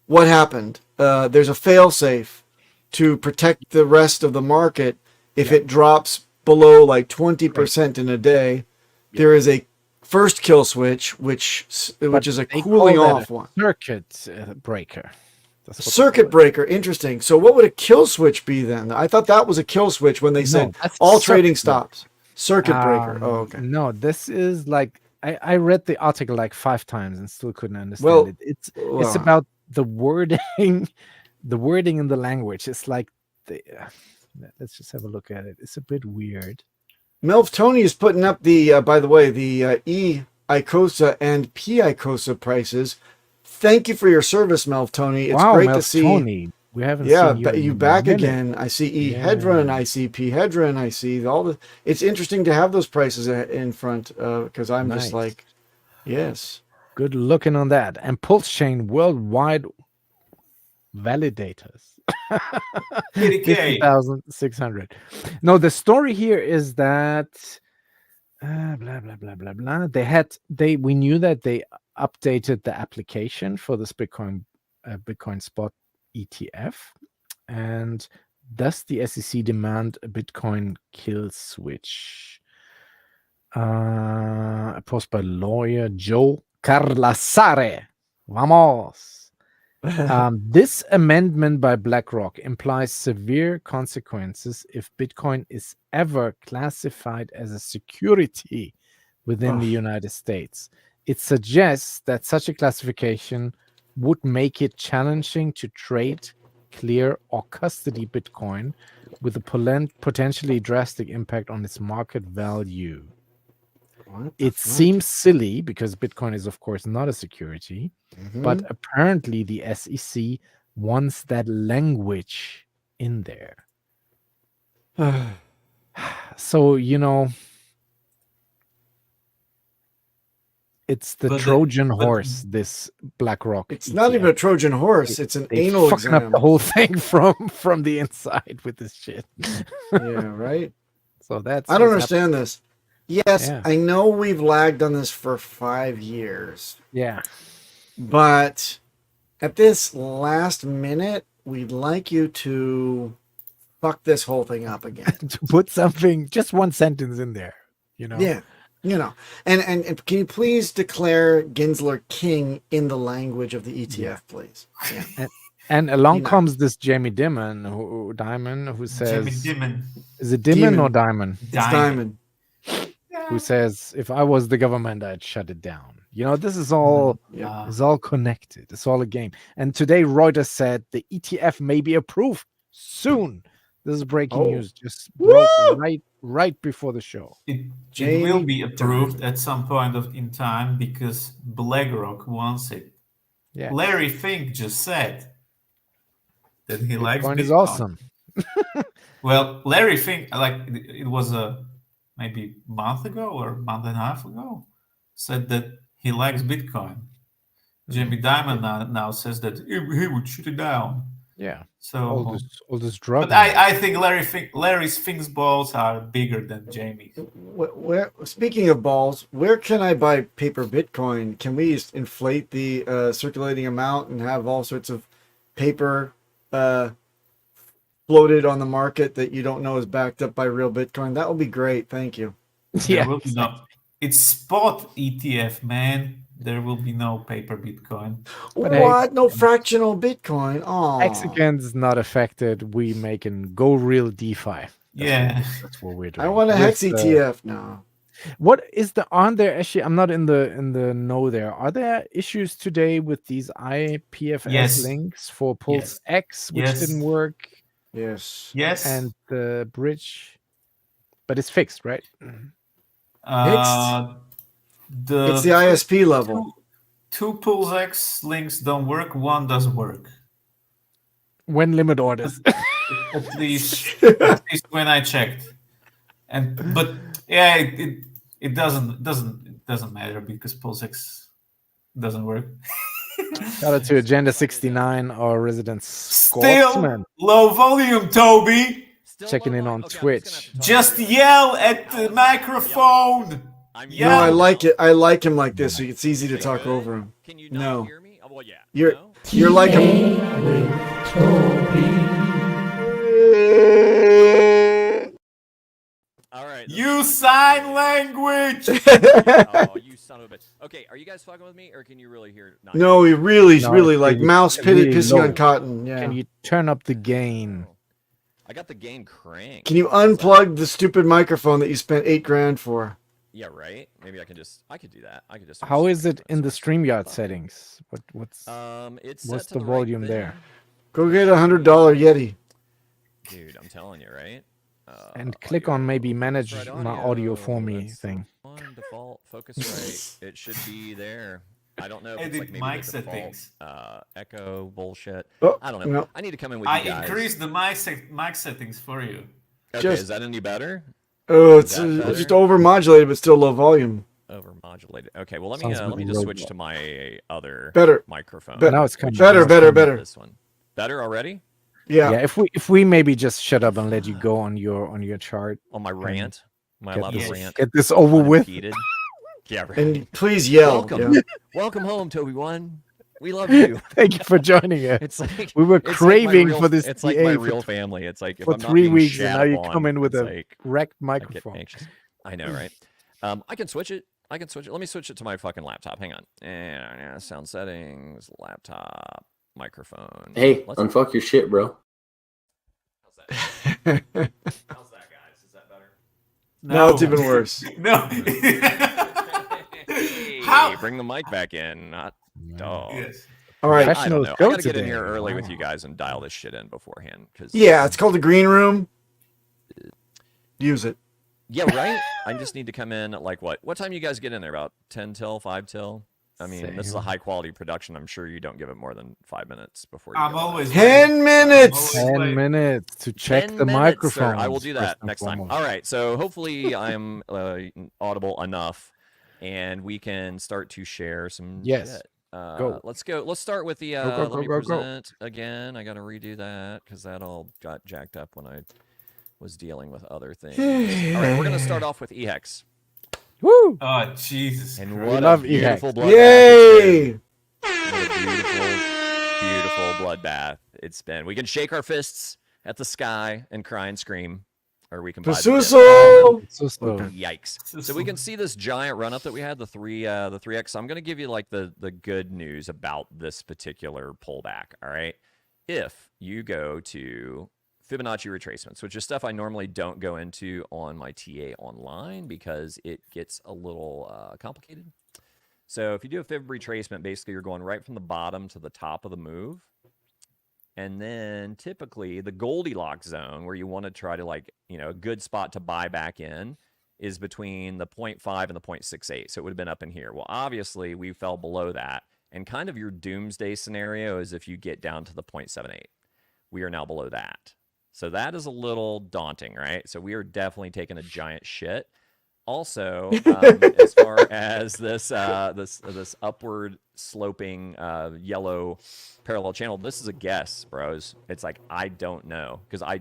what happened? There's a fail-safe to protect the rest of the market. If it drops below like 20% in a day, there is a first kill switch, which is a They cooling call that off a one. circuit breaker. That's what they Circuit call it. breaker, interesting. So what would a kill switch be then? I thought that was a kill switch when they said that's all circuit trading breaker. stops. Circuit breaker. Oh, okay. No, this is like I read the article like 5 times and still couldn't understand Well, it. It's well. about the wording, the wording in the language. It's like let's just have a look at it. It's a bit weird. Melv Tony is putting up the, by the way, the E ICOSA and P ICOSA prices. Thank you for your service, Melv Tony. It's wow, great Mel to see. Tony. We haven't Yeah, seen you, you in back a minute. again. I see E Hedron, I see P Hedron, I see all the. It's interesting to have those prices in front because I'm just Nice. like, yes. Good looking on that. And Pulsechain worldwide validators 80K. 50,600. No, the story here is that blah blah blah blah blah. We knew that they updated the application for this Bitcoin spot ETF, and thus the SEC demand a Bitcoin kill switch. A post by lawyer Joe Carlasare. Vamos. This amendment by BlackRock implies severe consequences if Bitcoin is ever classified as a security within the United States. It suggests that such a classification would make it challenging to trade, clear, or custody Bitcoin, with a potentially drastic impact on its market value. It seems silly because Bitcoin is, of course, not a security, but apparently the SEC wants that language in there. So, it's the Trojan horse, this BlackRock. It's not even a Trojan horse. It's an anal fucking exam. up the whole thing from the inside with this shit. Yeah, right? So that's... I don't understand this. Yes, Yeah. I know we've lagged on this for 5 years. Yeah. But at this last minute, we'd like you to fuck this whole thing up again. To put something, just one sentence in there, Yeah, and can you please declare Gensler king in the language of the ETF, please? Yeah. And along comes this Jamie Dimon, who says... Jamie Dimon. Is it Dimon or Diamond? It's Diamond. Who says, if I was the government, I'd shut it down. This is all is all connected. It's all a game. And today Reuters said the ETF may be approved soon. This is breaking news. Just broke right before the show. It will be approved at some point in time because BlackRock wants it. Yeah. Larry Fink just said that he likes Bitcoin. Is awesome. Well, Larry Fink, it was maybe a month ago or a month and a half ago, said that he likes Bitcoin. Jamie Dimon now says that he would shoot it down. Yeah. So all this drug. But I think Larry's Fink's balls are bigger than Jamie's. Speaking of balls, where can I buy paper Bitcoin? Can we inflate the circulating amount and have all sorts of paper floated on the market that you don't know is backed up by real Bitcoin? That would be great. Thank you. Yeah. It's spot ETF, man. There will be no paper Bitcoin. But what? No fractional Bitcoin? Oh, Mexicans not affected. We making go real DeFi. That's what we're doing. I want a Hex ETF now. What is aren't there actually? I'm not in the know there. Are there issues today with these IPFS links for Pulse X, which didn't work? Yes. And the bridge, but it's fixed, right? It's the ISP level. Two Pulse X links don't work. One does work. When limit orders. at least when I checked. But it doesn't matter because Pulse X doesn't work. Shout out to Agenda 69, our resident Still Scotsman. Low volume, Toby. Checking in on Twitch. Just yell at the microphone. No, I like it. I like him like this. So it's easy to talk over him. Can you not hear me? Oh, well, yeah. You're like him. All right. Use sign language. Oh, you son of a bitch. Okay, are you guys fucking with me, or can you really hear? No, he really like mouse pissing on cotton. Yeah. Can you turn up the gain? I got the gain cranked. Can you unplug the stupid microphone that you spent $8,000 for? Yeah, right. Maybe I could do that. I could just. How is it in the StreamYard settings? What's the the volume there? Go get $100 Yeti. Dude, I'm telling you, right? And click on maybe manage my audio for me thing. On default focus right. It should be there. I don't know if Edit it's like maybe mic the default, settings. Echo bullshit. Oh, I don't know. no. I need to come in with you guys. I increased the mic settings for you. Okay, is that any better? Oh, it's just over-modulated, but still low volume. Over-modulated. Okay, well let me just switch to my other microphone. Now it's coming. Better. This one. Better already? Yeah. If we maybe just shut up and let you go on your chart. On my rant. Am I allowed to rant? Get this over with. Unimpeded? Yeah, right. And please yell. Welcome. Yeah. Welcome home, Toby One. We love you. Thank you for joining us. It's like we were it's like craving my real, for this. It's like TA my for real family. It's like if for I'm not 3 being weeks, and shat now you upon, come in with it's a like, wrecked I microphone. get anxious. I know, right? I can switch it. Let me switch it to my fucking laptop. Hang on. And sound settings, laptop, microphone. Hey, unfuck your shit, bro. How's that? How's that, guys? Is that better? No, it's even worse. No. Hey, How? bring the mic back in, not dog. Yes. All right. I don't know. I go gotta get in today. here early with Wow. you guys and dial this shit in beforehand. Cause Yeah, it's called the green room. Use it. yeah, right. I just need to come in at like what? What time you guys get in there? About 10 till, 5 till? I mean, this is a high quality production. I'm sure you don't give it more than 5 minutes before you I'm go always 10 minutes. 10 minutes to check 10 the minutes, microphone. sir. I will do that next time. All right. So hopefully I am audible enough, and we can start to share some. Yes. Shit. Go. Let's go. Let's start with the. Go, Let me go, go. present again. I got to redo that because that all got jacked up when I was dealing with other things. All right, we're gonna start off with EHEX. Woo! Oh Jesus! And Christ. what love a beautiful EHEX. bloodbath! Yay! What a beautiful bloodbath it's been. We can shake our fists at the sky and cry and scream, or we can buy the dip. Pasuso! So slow. Yikes! So we can see this giant run up that we had, the 3x. I'm going to give you like the good news about this particular pullback. All right, if you go to Fibonacci retracements, which is stuff I normally don't go into on my TA online because it gets a little complicated. So if you do a Fib retracement, basically you're going right from the bottom to the top of the move. And then typically the Goldilocks zone where you want to try to like, a good spot to buy back in is between the 0.5 and the 0.68. So it would have been up in here. Well, obviously we fell below that. And kind of your doomsday scenario is if you get down to the 0.78. We are now below that. So that is a little daunting, right? So we are definitely taking a giant shit. Also, as far as this this upward sloping yellow parallel channel, this is a guess, bros. It's like I don't know because I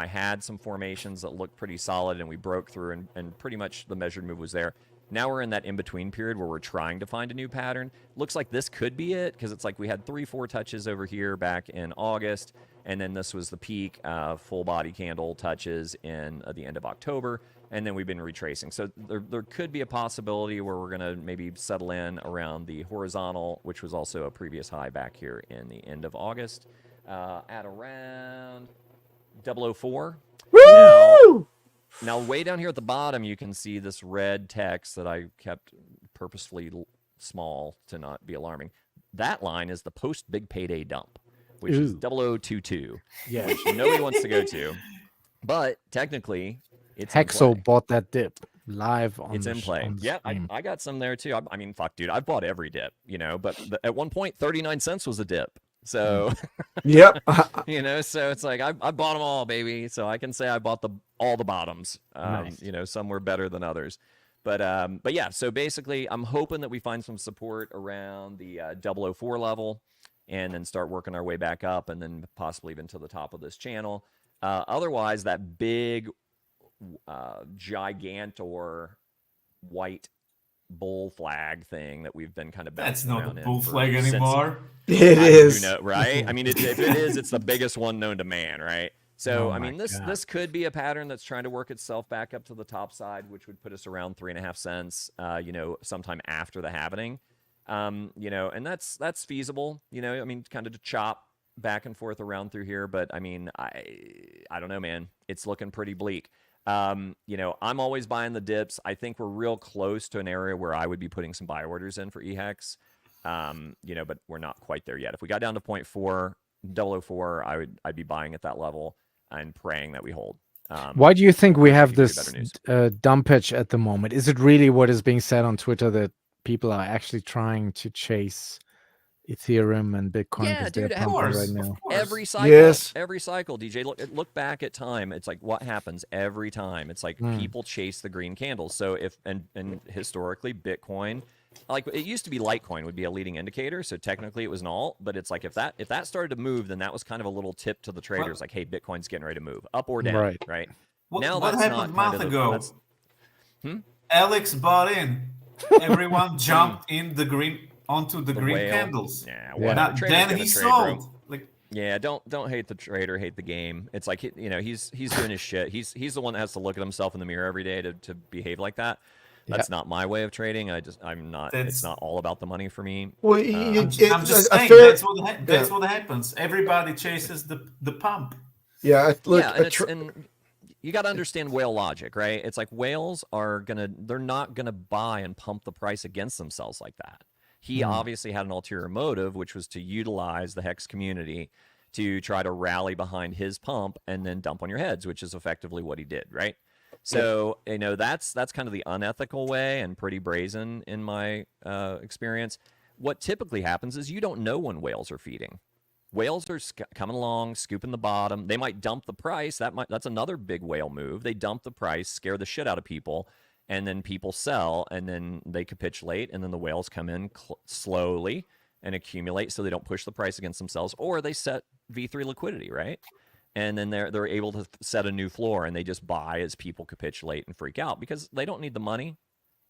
had some formations that looked pretty solid and we broke through and pretty much the measured move was there. Now we're in that in-between period where we're trying to find a new pattern. Looks like this could be it because it's like we had 3-4 touches over here back in August, and then this was the peak full body candle touches in the end of October, and then we've been retracing. So there could be a possibility where we're going to maybe settle in around the horizontal, which was also a previous high back here in the end of August, at around 004. Woo! Now, way down here at the bottom, you can see this red text that I kept purposefully small to not be alarming. That line is the post-big payday dump, which is 0022, which nobody wants to go to. But technically, it's Hexo bought that dip live on It's in play. Yeah, I got some there too. I mean, fuck, dude, I've bought every dip, but at one point, 39 cents was a dip. So, yep. So it's like I bought them all, baby. So I can say I bought all the bottoms. Nice. Some were better than others. But yeah, so basically I'm hoping that we find some support around the 004 level and then start working our way back up and then possibly even to the top of this channel. Otherwise, that big gigantor white bull flag thing that we've been kind of That's bouncing not around a in bull for flag since- anymore. It is. right? I mean, if it is, it's the biggest one known to man, right? So, Oh I mean, my God. this could be a pattern that's trying to work itself back up to the top side, which would put us around 3.5 cents, sometime after the happening. And that's feasible, I mean, kind of to chop back and forth around through here. But I mean, I don't know, man, it's looking pretty bleak. I'm always buying the dips. I think we're real close to an area where I would be putting some buy orders in for EHEX. But we're not quite there yet. If we got down to 0.4, 004, I'd be buying at that level and praying that we hold. Why do you think we have give you this better news. dumpage at the moment? Is it really what is being said on Twitter that people are actually trying to chase Ethereum and Bitcoin Yeah, because dude, they're of pumping course, right of now? course. Every cycle, Yes. DJ. Look back at time. It's like what happens every time. It's like people chase the green candles. So and historically, Bitcoin like it used to be Litecoin would be a leading indicator, so technically it was an alt. But it's like if that started to move, then that was kind of a little tip to the traders, like, hey, Bitcoin's getting ready to move up or down, right? Now what that's happened a month ago? Alex bought in. Everyone jumped in the green onto the green whale. candles. Yeah, Now, then he sold. Like, yeah, don't hate the trader, hate the game. It's like, you know, he's doing his shit. He's the one that has to look at himself in the mirror every day to behave like that. That's not my way of trading. I'm not. It's not all about the money for me. Well, I'm just saying that's what happens. Everybody chases the pump. Yeah, look, and you got to understand whale logic, right? It's like whales they're not gonna buy and pump the price against themselves like that. He obviously had an ulterior motive, which was to utilize the Hex community to try to rally behind his pump and then dump on your heads, which is effectively what he did, right? So, you know, that's kind of the unethical way and pretty brazen in my experience. What typically happens is you don't know when whales are feeding. Whales are coming along, scooping the bottom. They might dump the price. That's another big whale move. They dump the price, scare the shit out of people, and then people sell, and then they capitulate, and then the whales come in slowly and accumulate so they don't push the price against themselves, or they set V3 liquidity, right? And then they're able to set a new floor, and they just buy as people capitulate and freak out because they don't need the money.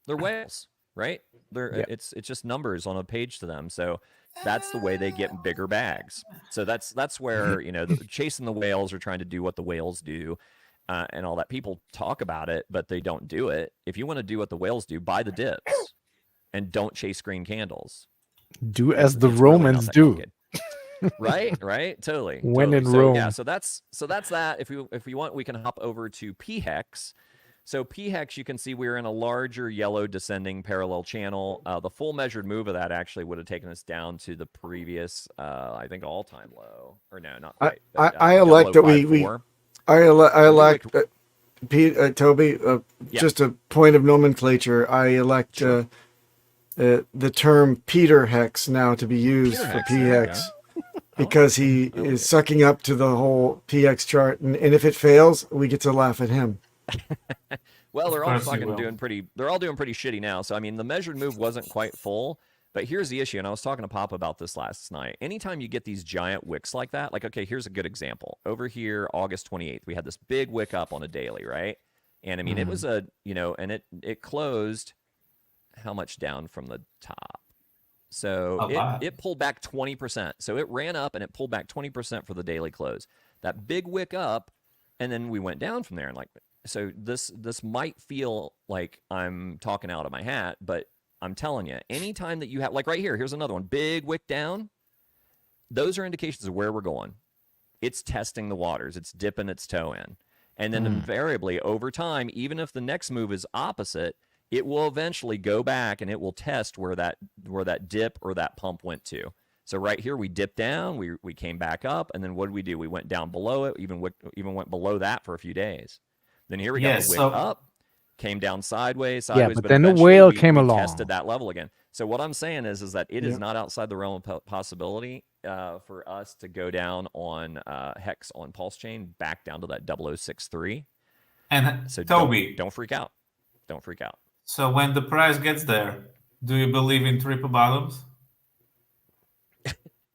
They're whales, right? It's just numbers on a page to them. So that's the way they get bigger bags. So that's where, you know, chasing the whales or trying to do what the whales do and all that. People talk about it, but they don't do it. If you want to do what the whales do, buy the dips and don't chase green candles. Do as the Romans do. Right, totally. When in so, Rome. Yeah, so that's that. If you want, we can hop over to PHEX. So PHEX, you can see we're in a larger yellow descending parallel channel. The full measured move of that actually would have taken us down to the previous, I think, all-time low. Or no, not quite. I elect that I elect Toby. Just a point of nomenclature. I elect the term Peter Hex now to be used for PHEX. Because he is sucking up to the whole PX chart, and if it fails, we get to laugh at him. Well, they're all doing pretty shitty now. So I mean, the measured move wasn't quite full, but here's the issue. And I was talking to Pop about this last night. Anytime you get these giant wicks like that, like, okay, here's a good example. Over here, August 28th, we had this big wick up on a daily, right? And I mean, it was and it closed how much down from the top? So it pulled back 20%. So it ran up and it pulled back 20% for the daily close. That big wick up, and then we went down from there. And like, so this might feel like I'm talking out of my hat, but I'm telling you, anytime that you have, like right here, here's another one, big wick down. Those are indications of where we're going. It's testing the waters. It's dipping its toe in. And then invariably over time, even if the next move is opposite, it will eventually go back and it will test where that dip or that pump went to. So right here, we dipped down, we came back up, and then what did we do? We went down below it, even went below that for a few days. Then here we go, we went up, came down sideways, but then the whale came along. Tested that level again. So what I'm saying is that it is not outside the realm of possibility for us to go down on Hex on Pulsechain back down to that 0063. And so Toby, don't freak out. Don't freak out. So when the price gets there, do you believe in triple bottoms?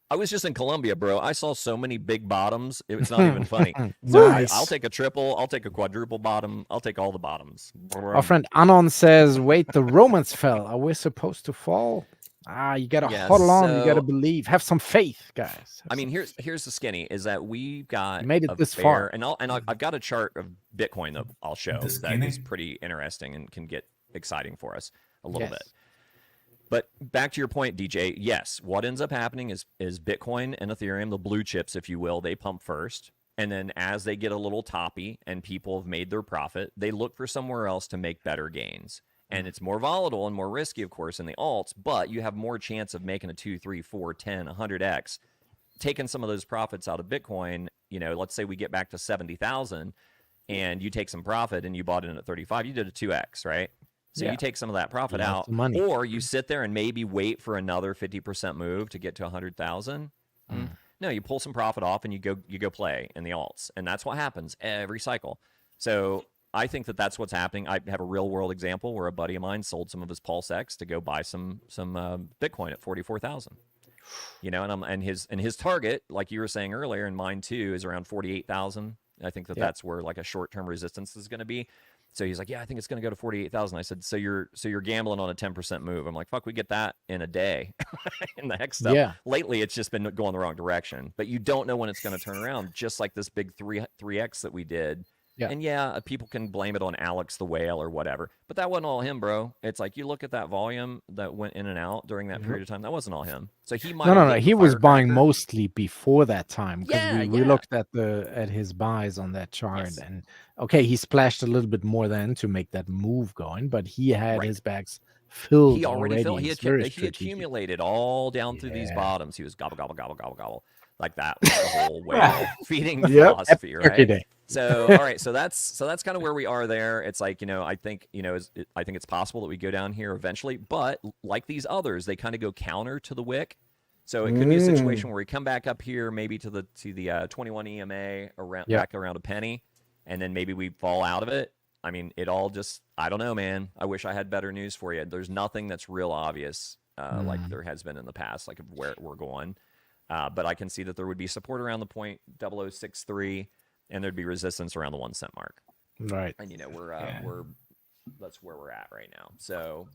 I was just in Colombia, bro. I saw so many big bottoms. It was not even funny. So nice. I'll take a triple. I'll take a quadruple bottom. I'll take all the bottoms. Our friend Anon says, wait, the Romans fell. Are we supposed to fall? You got to hold on. You got to believe. Have some faith, guys. I mean, here's the skinny, is that we've got made it this far. And I've got a chart of Bitcoin that I'll show that is pretty interesting and can get exciting for us a little bit. But back to your point, DJ, yes, what ends up happening is Bitcoin and Ethereum, the blue chips, if you will, they pump first. And then as they get a little toppy and people have made their profit, they look for somewhere else to make better gains. And it's more volatile and more risky, of course, in the alts, but you have more chance of making a 2, 3, 4, 10, 100x. Taking some of those profits out of Bitcoin, let's say we get back to 70,000 and you take some profit and you bought in at 35, you did a 2x, right? So you take some of that profit out, or you sit there and maybe wait for another 50% move to get to 100,000. No, you pull some profit off and you go play in the alts, and that's what happens every cycle. So I think that that's what's happening. I have a real world example where a buddy of mine sold some of his Pulsex to go buy some Bitcoin at 44,000. You know, and his target, like you were saying earlier, and mine too, is around 48,000. I think that's where like a short term resistance is going to be. So he's like, yeah, I think it's going to go to 48,000. I said, so you're gambling on a 10% move. I'm like, fuck, we get that in a day in the hex stuff. Yeah. Lately, it's just been going the wrong direction, but you don't know when it's going to turn around. Just like this big 3x that we did. Yeah. And yeah, people can blame it on Alex the whale or whatever, but that wasn't all him, bro. It's like you look at that volume that went in and out during that period of time. That wasn't all him. So he might. No. He was buying mostly before that time because Yeah, we looked at his buys on that chart, and okay, he splashed a little bit more then to make that move going, but he had his bags filled. He already filled. He strategic. accumulated all down through these bottoms. He was gobble gobble gobble gobble gobble like that was the whole whale feeding the philosophy, right? So all right, so that's kind of where we are there. It's like, you know, I think I think it's possible that we go down here eventually, but like these others, they kind of go counter to the wick. So it could be a situation where we come back up here, maybe to the 21 EMA around back around a penny, and then maybe we fall out of it. I mean, it all just, I don't know, man. I wish I had better news for you. There's nothing that's real obvious like there has been in the past, like of where we're going. But I can see that there would be support around the point 0063. And there'd be resistance around the 1 cent mark. Right. And, you know, that's where we're at right now. So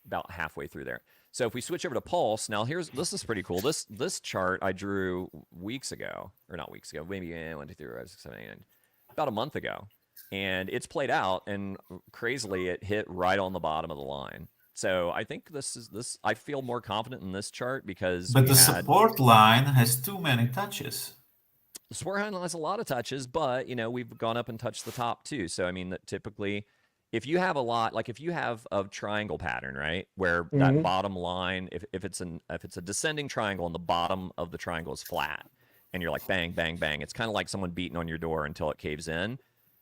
about halfway through there. So if we switch over to Pulse, now this is pretty cool. This chart I drew weeks ago, or not weeks ago, maybe 1, 2, 3, 4, 5, 6, 7, 8, 9, about a month ago. And it's played out, and crazily it hit right on the bottom of the line. So I think I feel more confident in this chart because the support line has too many touches. The support line has a lot of touches, but, you know, we've gone up and touched the top too. So, I mean, that typically, if you have a lot, like if you have a triangle pattern, right, where that bottom line, if it's a descending triangle and the bottom of the triangle is flat, and you're like bang, bang, bang, it's kind of like someone beating on your door until it caves in.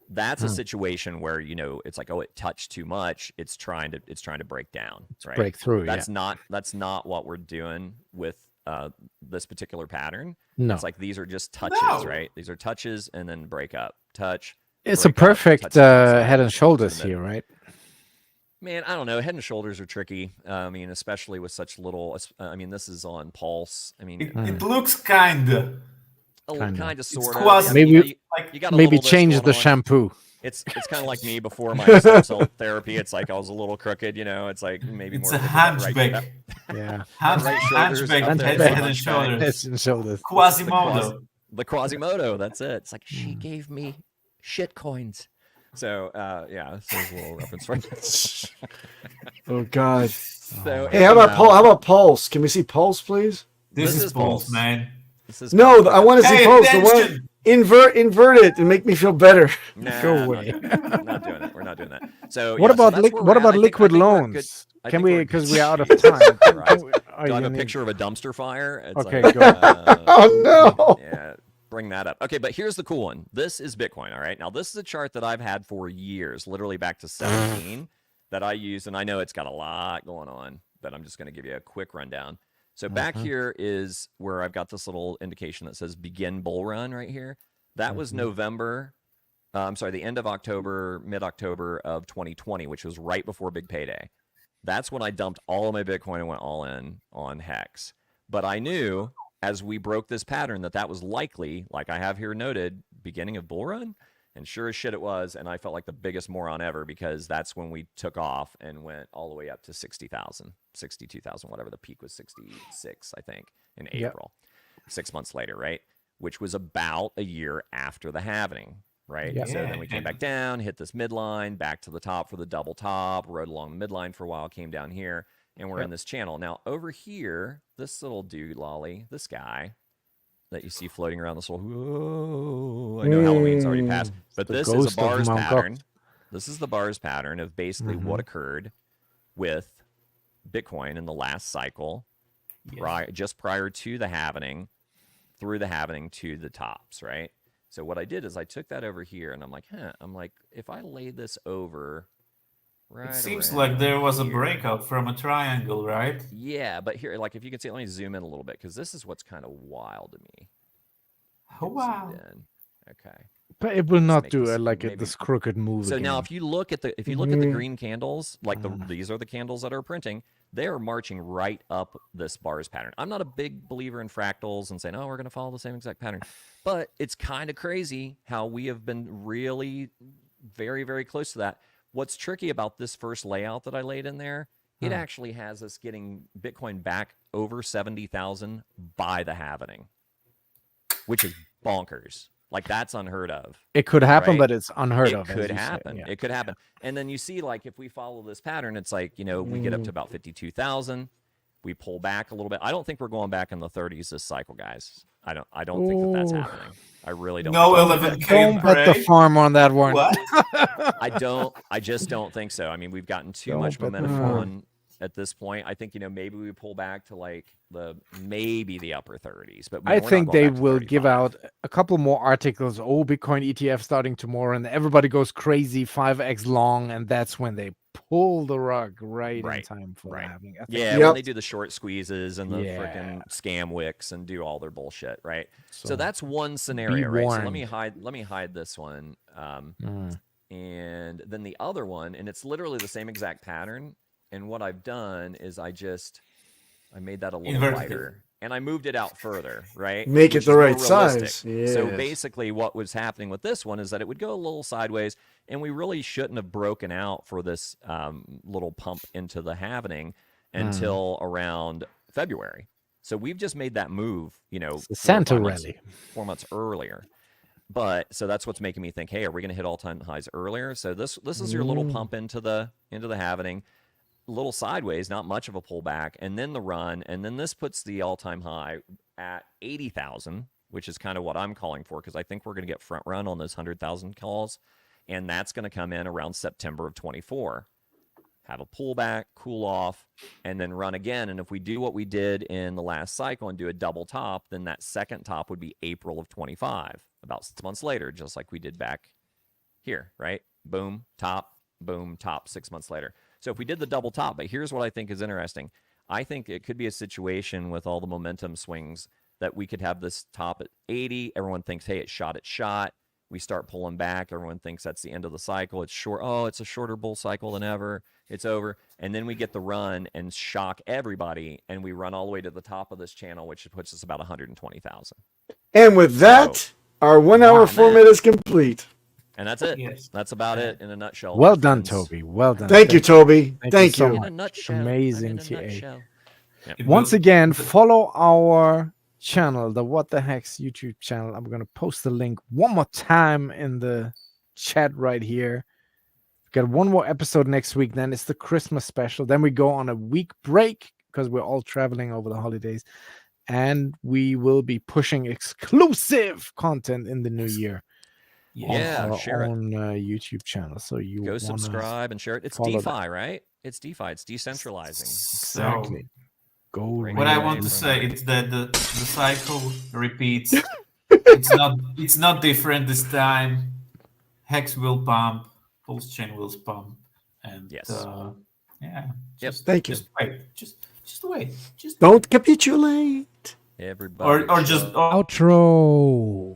That's a situation where, you know, it's like, oh, it touched too much. It's trying to break down, right? Break through. That's not what we're doing with this particular pattern. No. It's like these are just touches, right? These are touches and then break up, touch. It's a perfect head and shoulders here, right? Man, I don't know. Head and shoulders are tricky. I mean, especially with such little. I mean, this is on Pulse. I mean, it looks kind of sort of. Maybe you got maybe change the shampoo. It's kind of like me before my stem cell therapy. It's like I was a little crooked, you know. It's like maybe it's more. It's a hunchback. Yeah. Hunchback, head and shoulders. Quasimodo. The Quasimodo. That's it. It's like she gave me shit coins. So yeah, so there's a little reference for you. Oh God. So, hey, how about Pulse? Can we see Pulse, please? This is Pulse, man. I want to see Pulse. The one invert it and make me feel better. Nah, Go away. We're not doing it. We're not doing that. So what about liquid loans? Can we? Because we're out of time. Do I have a picture of a dumpster fire? It's okay, like, go. Oh no. Yeah. Bring that up. Okay, but here's the cool one. This is Bitcoin, all right? Now, this is a chart that I've had for years, literally back to 17, that I used, and I know it's got a lot going on, but I'm just going to give you a quick rundown. So back here is where I've got this little indication that says begin bull run right here. That was the end of October, mid-October of 2020, which was right before Big Payday. That's when I dumped all of my Bitcoin and went all in on Hex. But I knew as we broke this pattern that was likely, like I have here noted, beginning of bull run. And sure as shit it was. And I felt like the biggest moron ever because that's when we took off and went all the way up to 60,000, 62,000, whatever. The peak was 66, I think, in April, 6 months later, right? Which was about a year after the halving, right? Yeah. So then we came back down, hit this midline, back to the top for the double top, rode along the midline for a while, came down here. And we're in this channel. Now, over here, this little dude, Lolly, this guy that you see floating around this little, whoa, I know Halloween's already passed, but this is a bars pattern. This is the bars pattern of basically what occurred with Bitcoin in the last cycle, just prior to the halvening, through the halvening to the tops, right? So what I did is I took that over here, and I'm like, if I lay this over... Right, it seems like there was a breakout from a triangle, right? Yeah, but here, like if you can see, let me zoom in a little bit because this is what's kind of wild to me. Oh, wow. Okay. But it will not make do this like maybe- this crooked move. So again. now, if you look at the green candles, like these are the candles that are printing. They are marching right up this bars pattern. I'm not a big believer in fractals and saying, oh, we're going to follow the same exact pattern, but it's kind of crazy how we have been really very, very close to that. What's tricky about this first layout that I laid in there, it actually has us getting Bitcoin back over 70,000 by the halvening, which is bonkers. Like, that's unheard of. It could happen, right? but it's unheard of. It could happen. It could happen. And then you see, like, if we follow this pattern, it's like, you know, we get up to about 52,000. We pull back a little bit. I don't think we're going back in the 30s this cycle, guys. I don't think that's happening. I really don't. No think 11K. Don't bet the farm on that one. What? I just don't think so. I mean, we've gotten too much momentum on at this point. I think, you know, maybe we pull back to like maybe the upper 30s, but I we're think not going they back to will give 35. out a couple more articles. Oh, Bitcoin ETF starting tomorrow, and everybody goes crazy 5x long, and that's when they pull the rug in time for that happening. I think Yeah, when they do the short squeezes and the freaking scam wicks and do all their bullshit, right? So that's one scenario, right? So let me hide this one. And then the other one, and it's literally the same exact pattern. And what I've done is I made that a little lighter and I moved it out further, right? Make it the right size. So basically what was happening with this one is that it would go a little sideways, and we really shouldn't have broken out for this little pump into the halvening until around February. So we've just made that move, you know, Santa rally 4 months earlier. But so that's what's making me think, hey, are we going to hit all-time highs earlier? So this is your little pump into the halvening. Little sideways, not much of a pullback, and then the run, and then this puts the all-time high at 80,000, which is kind of what I'm calling for, because I think we're going to get front run on those 100,000 calls, and that's going to come in around September of 24. Have a pullback, cool off, and then run again. And if we do what we did in the last cycle and do a double top, then that second top would be April of 25, about 6 months later, just like we did back here, right? Boom, top, 6 months later. So if we did the double top, but here's what I think is interesting. I think it could be a situation with all the momentum swings that we could have this top at 80. Everyone thinks, hey, it's shot. We start pulling back. Everyone thinks that's the end of the cycle. It's short. Oh, it's a shorter bull cycle than ever. It's over. And then we get the run and shock everybody. And we run all the way to the top of this channel, which puts us about 120,000. And with that, our 1 hour format is complete. And that's it. Yes. That's about it in a nutshell. Well done, Toby. Well done. Thank you, Toby. Thank so you. In much. a nutshell. Amazing in a TA. nutshell. Once again, follow our channel, the What the Hex YouTube channel. I'm going to post the link one more time in the chat right here. Got one more episode next week. Then it's the Christmas special. Then we go on a week break because we're all traveling over the holidays. And we will be pushing exclusive content in the new year. Yeah, our share own YouTube channel. So you go wanna subscribe and share it. It's follow DeFi, that. right? It's DeFi. It's decentralizing. Exactly. Go. What I want to say is that the cycle repeats. It's not different this time. Hex will pump, Pulsechain will pump, and Thank you. Just wait. Just wait. Just don't capitulate. Everybody. or just Outro.